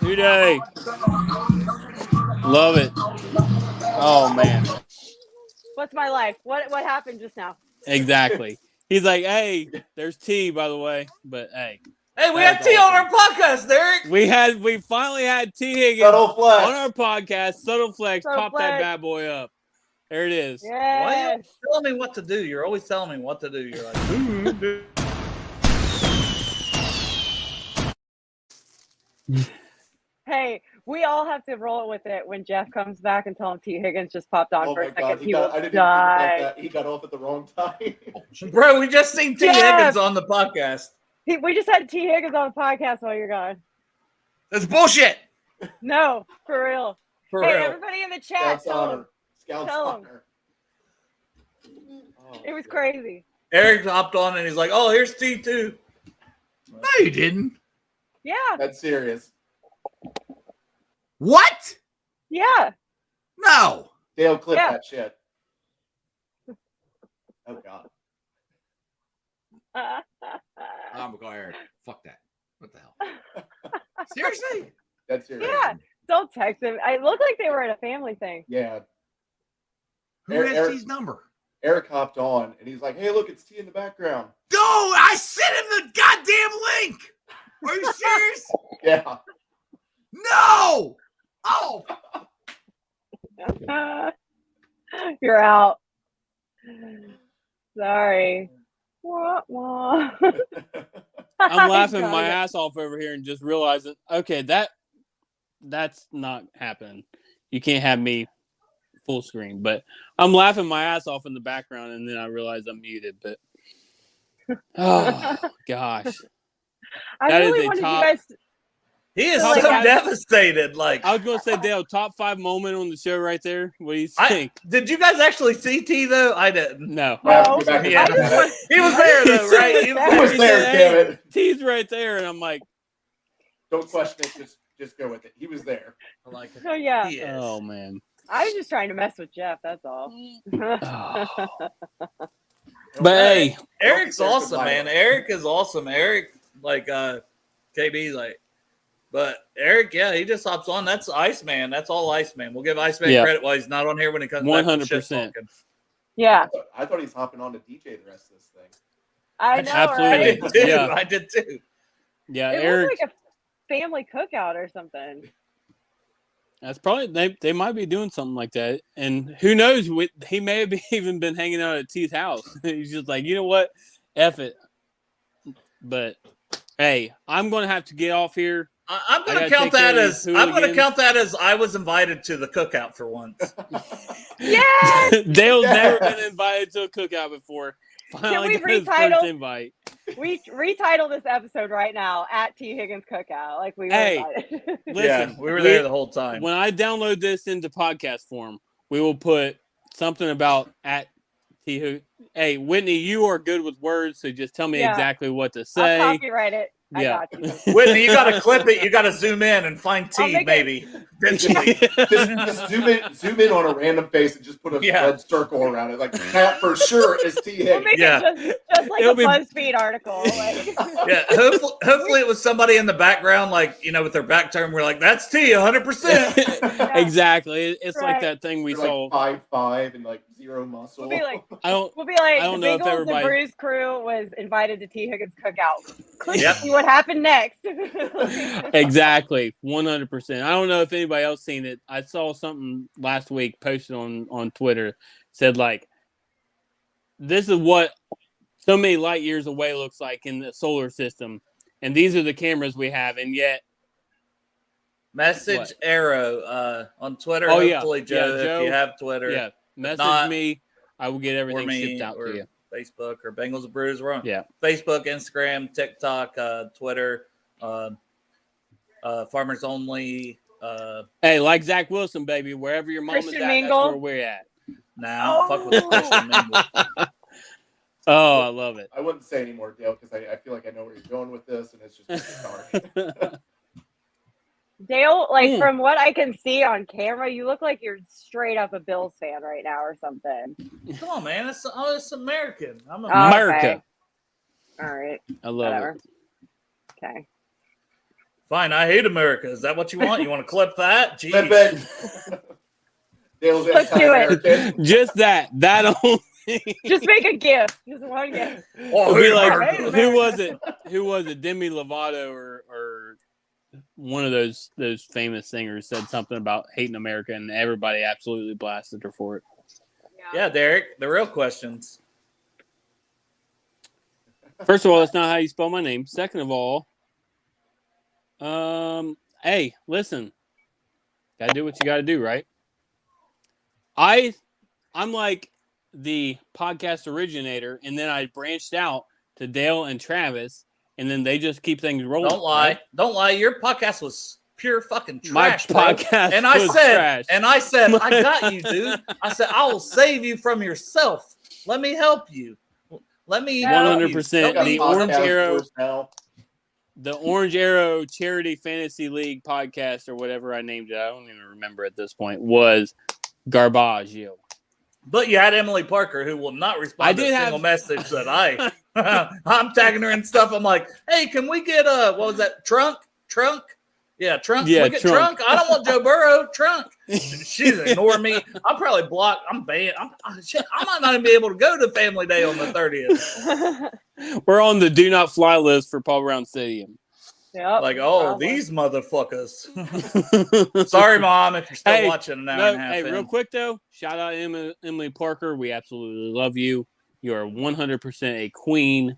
Who day? Love it. Oh man. What's my life? What happened just now? Exactly. He's like, hey, there's T, by the way. But hey. Hey, we That had was T on awesome. our podcast, Eric. We finally had T. Higgins Subtle flex. on our podcast. Subtle Flex. Subtle Pop that Flex. bad boy up. There it is. Why are you Yes. always telling me what to do? You're always telling me what to do. You're like, Hey, we all have to roll with it when Jeff comes back and tell him T. Higgins just popped on Oh for my a second. God, He will I didn't even think die. about that. He got off at the wrong time. bro, we just seen T. Jeff! Higgins on the podcast. We just had T. Higgins on the podcast while you're gone. That's bullshit. No, for real. For Hey, real. everybody in the chat, Scouts tell him. honor. Scouts Tell him. honor. Oh, It was God. crazy. Eric hopped on and he's like, "Oh, here's T2." No, you didn't. Yeah, That's serious. What? yeah. No. Dale, clip Yeah. that shit. Oh God. I'm gonna go Eric. Fuck that. What the hell? Seriously? That's serious. Yeah. Don't text him. I looked like they were at a family thing. Yeah. Who Eric- has T's number? Eric hopped on and he's like, "Hey, look, it's T in the background." No, I sent him the goddamn link. Are you serious? Yeah. No. Oh, You're out. Sorry. Wah, wah. I'm laughing Got my it. ass off over here and just realizing, okay, that's not happening. You can't have me full screen, but I'm laughing my ass off in the background, and then I realize I'm muted. But oh gosh, I That is really a wanted top- you guys. He is Like, so I- devastated. Like, I was gonna say, Dale, top 5 moment on the show right there. What do you I think? did you guys actually see T though? I didn't. No, I have to No. go back and Yeah. look at it. He was there though, right? He was He there. was there, damn it. T's right there, and I'm like, Don't question it. Just go with it. He was there. I like it. Oh yeah. He is. oh man. I was just trying to mess with Jeff. That's all. But hey, Eric's Don't awesome, compare to man. Lyle. Eric is awesome. Eric, like KB's like, but Eric, yeah, he just hops on. That's Iceman. That's all Iceman. We'll give Iceman Yeah. credit while he's not on here when it comes back to shit 100%. talking. Yeah, I thought he's hopping on to DJ the rest of this thing. I know. I Absolutely. Right? did too. Yeah. I did too. yeah, It Eric. was like a family cookout or something. That's probably they might be doing something like that, and who knows? He may have even been hanging out at T's house. He's just like, you know what, F it. But hey, I'm gonna have to get off here. I'm I gonna gotta count take care that of as these I'm gonna hooligans. count that as I was invited to the cookout for once. Yes. Dale's Yeah. never been invited to a cookout before. Finally we got his retitle? first invite. We retitle this episode right now at T. Higgins Cookout. Like we were Hey. invited. Listen, Yeah, we were there the whole time. When I download this into podcast form, we will put something about at T. Hey, Whitney, you are good with words, so just tell me Yeah. exactly what to I'll say. copyright it. Yeah. I got you. Whitney, you gotta clip it. You gotta zoom in and find I'll T make it- maybe. Eventually. Just zoom in on a random face and just put a Yeah. red circle around it. Like that for sure is T. We'll Higgins. make Yeah. it just like It'll a be- BuzzFeed article. Like, Yeah, hopefully it was somebody in the background, like, you know, with their back turned. We're like, that's T, 100%. Exactly. It's like Right. that thing we They're saw. like 5'5" and like zero muscle. We'll be like, I don't we'll be like I don't the know if Bengals everybody- and Brews crew was invited to T. Higgins cookout. Click Yep. to see what happened next. exactly 100%. I don't know if anybody else seen it. I saw something last week posted on Twitter, said like, this is what so many light years away looks like in the solar system, and these are the cameras we have, and yet Message What? Arrow on Twitter. Oh, yeah. Hopefully, Joe, Yeah, Joe, if you have Twitter, yeah, message not- me. I will get or everything me, shipped out or to you. Facebook, or Bengals and Brews. We're on Yeah. Facebook, Instagram, TikTok, Twitter, Farmers Only. Hey, like Zach Wilson, baby, wherever your mom is Christian at, Mingle. that's where we're at. Now, fuck with Christian Mingle. Oh, I love it. I wouldn't say anymore, Dale, because I feel like I know where you're going with this, and it's just sorry. Dale, like Mm. from what I can see on camera, you look like you're straight up a Bills fan right now or something. Come on, man. It's American. I'm Oh, America. All right, I love whatever. it. Okay. Fine. I hate America. Is that what you want? You want to clip that? Jeez. Flip it. Dale's Let's do it. anti-American. Just that only. Just make a gift. Just one gift. Oh, It'll be hate like, America. who was it? Who was it? Demi Lovato or one of those famous singers said something about hating America, and everybody absolutely blasted her for it. Yeah, Derek. The real questions. First of all, that's not how you spell my name. Second of all, hey, listen, gotta do what you gotta do, right? I'm like the podcast originator, and then I branched out to Dale and Travis, and then they just keep things rolling. Don't lie. right? Don't lie. Your podcast was pure fucking My trash, bro. podcast And I was said, trash. I got you, dude. I said, I will save you from yourself. Let me help you. Let me help you. 100%. Don't Got The be- Orange podcast Arrow- viewers now. The Orange Arrow Charity Fantasy League podcast, or whatever I named it, I don't even remember at this point, was garbage. But you had Emily Parker, who will not respond I to did a have- single message that I'm tagging her and stuff. I'm like, hey, can we get what was that? Trunk? Yeah, trunk. Yeah, Can we get trunk. trunk. I don't want Joe Burrow. Trunk. She's ignoring me. I'm probably blocked. I'm banned. Shit, I might not even be able to go to Family Day on the 30th. We're on the do not fly list for Paul Brown Stadium. Yep. Like, oh, probably. these motherfuckers. Sorry, Mom, if you're still Hey, watching an hour No, and a half hey, in. real quick though, shout out Emily Parker. We absolutely love you. You are 100% a queen.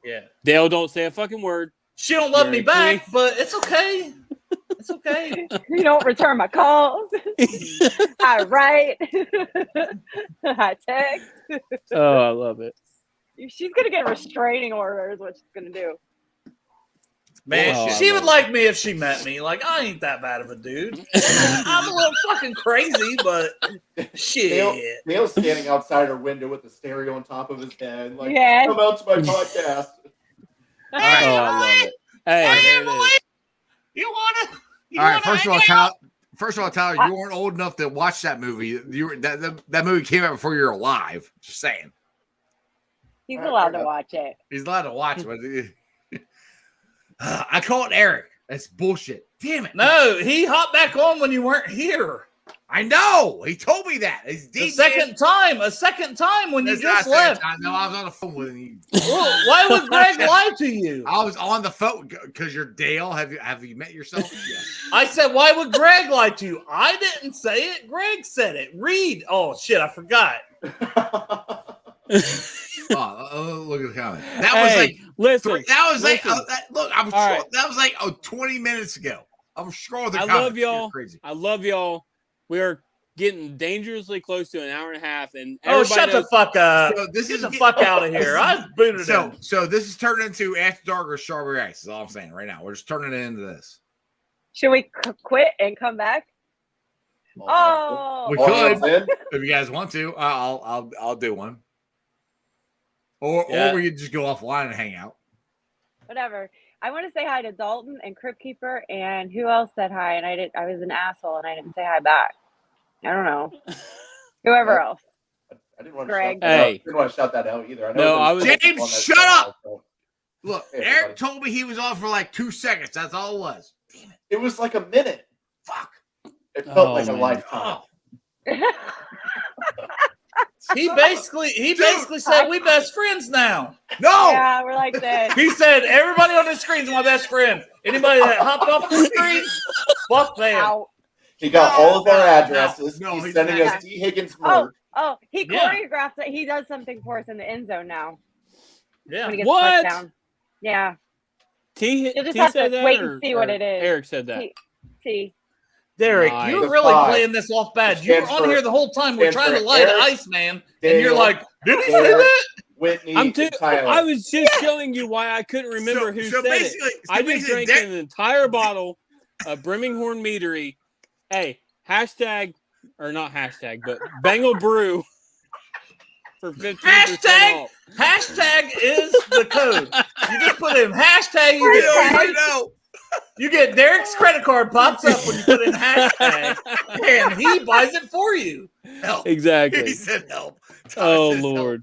Yeah. Dale, don't say a fucking word. She don't love You're me a back, queen. but it's okay. It's okay. You don't return my calls. I write. I text. Oh, I love it. She's gonna get a restraining order. Is what she's gonna do. Man, Oh, I she love would like me if she met me. Like, I ain't that bad of a dude. I'm a little fucking crazy, but shit. Dale's standing outside her window with the stereo on top of his head. Like, Yes. come out to my podcast. Oh, I love it. Hey, there it is. You wanna? All right. First of all, Tyler, you weren't old enough to watch that movie. That movie came out before you were alive. Just saying. He's allowed to watch it. He's allowed to watch it. But I call it Eric. That's bullshit. Damn it. No, he hopped back on when you weren't here. I know. He told me that. He's A second time when you just left. No, I was on the phone with him. Well, why would Greg lie to you? I was on the phone because you're Dale. Have you met yourself? I said, why would Greg lie to you? I didn't say it. Greg said it. Read. Oh, shit, I forgot. Look at the comment. That was like listen. that was like listen. look. I'm All right. that was like 20 minutes ago. I'm scrolling the I comments. love y'all. You're crazy. I love y'all. We are getting dangerously close to an hour and a half, and Oh, everybody shut the knows- fuck up. So this Get is the fuck out of here. I booted him. So this is turning into After Dark or Strawberry Ice. Is all I'm saying right now. We're just turning it into this. Should we quit and come back? Oh, We Audience could, in? if you guys want to. I'll do one. Or Yeah. we could just go offline and hang out. whatever. I want to say hi to Dalton and Crypt Keeper and who else said hi, and I was an asshole and I didn't say hi back. I don't know. Whoever else. I didn't want Greg. to shout that out. Hey. Didn't want to shout that out either. I know No, there's I was- people James, on that shut channel, up! so- Look, Hey, Eric everybody. told me he was on for like 2 seconds. That's all it was. Damn it. It was like a minute. Fuck. It felt Oh, like a man. lifetime. Oh. He basically said we best friends now. No. Yeah, we're like this. He said everybody on the screen's my best friend. Anybody that hopped off the screen, fuck them. Out. He got all of our addresses. No, He's he's sending not. us D. Higgins merch. Oh, he Yeah. choreographed it. He does something for us in the end zone now. Yeah. When he gets What? touchdown. Yeah. T You'll just T have said to that, wait and or- see what or it is. Eric said that. See. Derek, Nice. you're really Five. playing this off bad. You were Stands on for- here the whole time. We're stands trying to for lie to Eric, Iceman, and Dale, you're like, did he say Derek, that? Whitney, I'm too. and Tyler. I was just showing you why I couldn't remember who so said it. basically, I just drank an entire bottle of Birmingham Meadery. Hey, hashtag or not hashtag, but Bengal Brew for 15% Hashtag off. Hashtag is the code. You just put in hashtag. You get Derek's credit card pops up when you put in hashtag, and he buys it for you. Help. Exactly. He said help. Oh Thomas says help. Lord.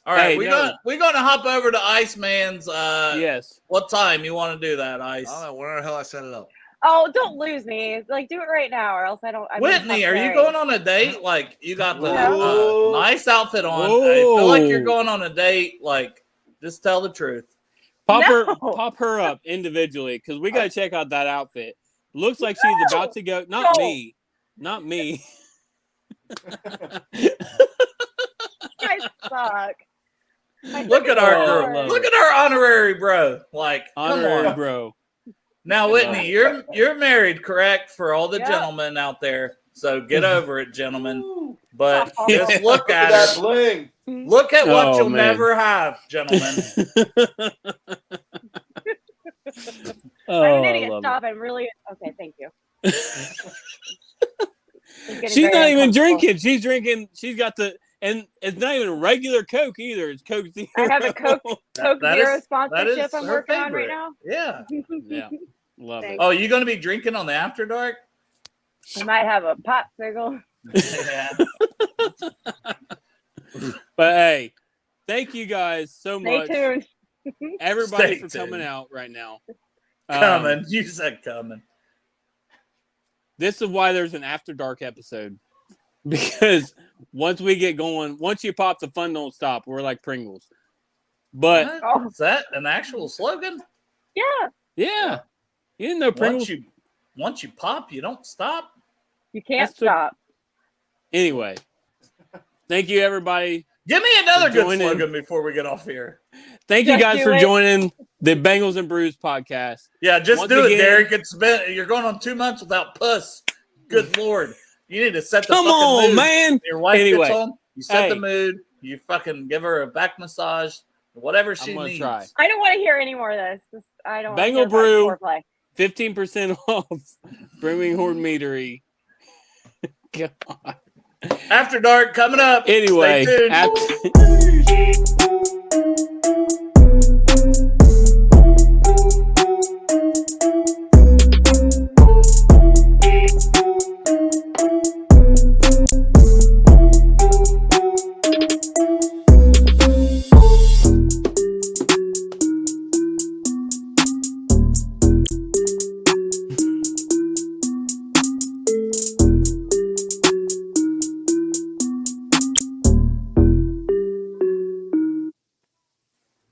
All right, Hey, we're gonna hop over to Iceman's. Yes. What time you want to do that, Ice? I don't know where the hell I set it up. Oh, don't lose me. Like, do it right now, or else I don't. Whitney, are you going on a date? Like, you got the No. nice outfit on. I Whoa. feel like you're going on a date. Like, just tell the truth. Pop her up individually because we got to check out that outfit. Looks like she's about to go. Not me. You guys suck. Look at our Oh, girl. Lord. Look at our honorary bro. Like, come Honorary on. bro. Now, Whitney, you're married, correct? For all the Yep. gentlemen out there. So get over it, gentlemen. But just look Look at at that her. bling. Look at what Oh, you'll man. never have, gentlemen. Oh, I'm an I idiot. love Stop. I'm really okay. Thank you. it. It's getting She's very not even uncomfortable. drinking. She's drinking. She's got and it's not even regular Coke either. It's Coke Zero. I have a Coke That Zero is sponsorship I'm her working on right favorite. now. Yeah. Yeah, love it. Thanks. Oh, you going to be drinking on the After Dark? I might have a popsicle. Yeah. But hey, thank you guys so Stay much, tuned. everybody, Stay for coming tuned. out right now. Coming. You said coming. This is why there's an After Dark episode. Because once we get going, once you pop, the fun don't stop. We're like Pringles. But What? Oh. Is that an actual slogan? Yeah. yeah, you didn't know Pringles. Once you pop, you don't stop. You can't That's what- stop. Anyway, thank you, everybody. Give me another For good joining. slogan before we get off here. Thank you Just guys do for it. joining the Bengals and Brews podcast. Yeah, just Once do it, again- Derek. You're going on 2 months without puss. Good Lord. You need to set the Come fucking on, mood. man. Your wife Anyway, gets home, you set the hey. mood, you fucking give her a back massage, whatever she I'm gonna needs. try. I don't want to hear any more of this. I don't. Bengal want to hear about Brew. foreplay. 15% off Birmingham Meadery. God. After Dark coming up. Anyway, Stay tuned.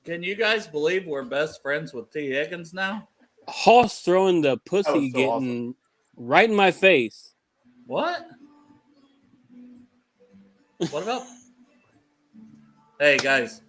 Can you guys believe we're best friends with T. Higgins now? Hoss throwing the pussy That was so getting awesome. right in my face. What? What about? Hey, guys.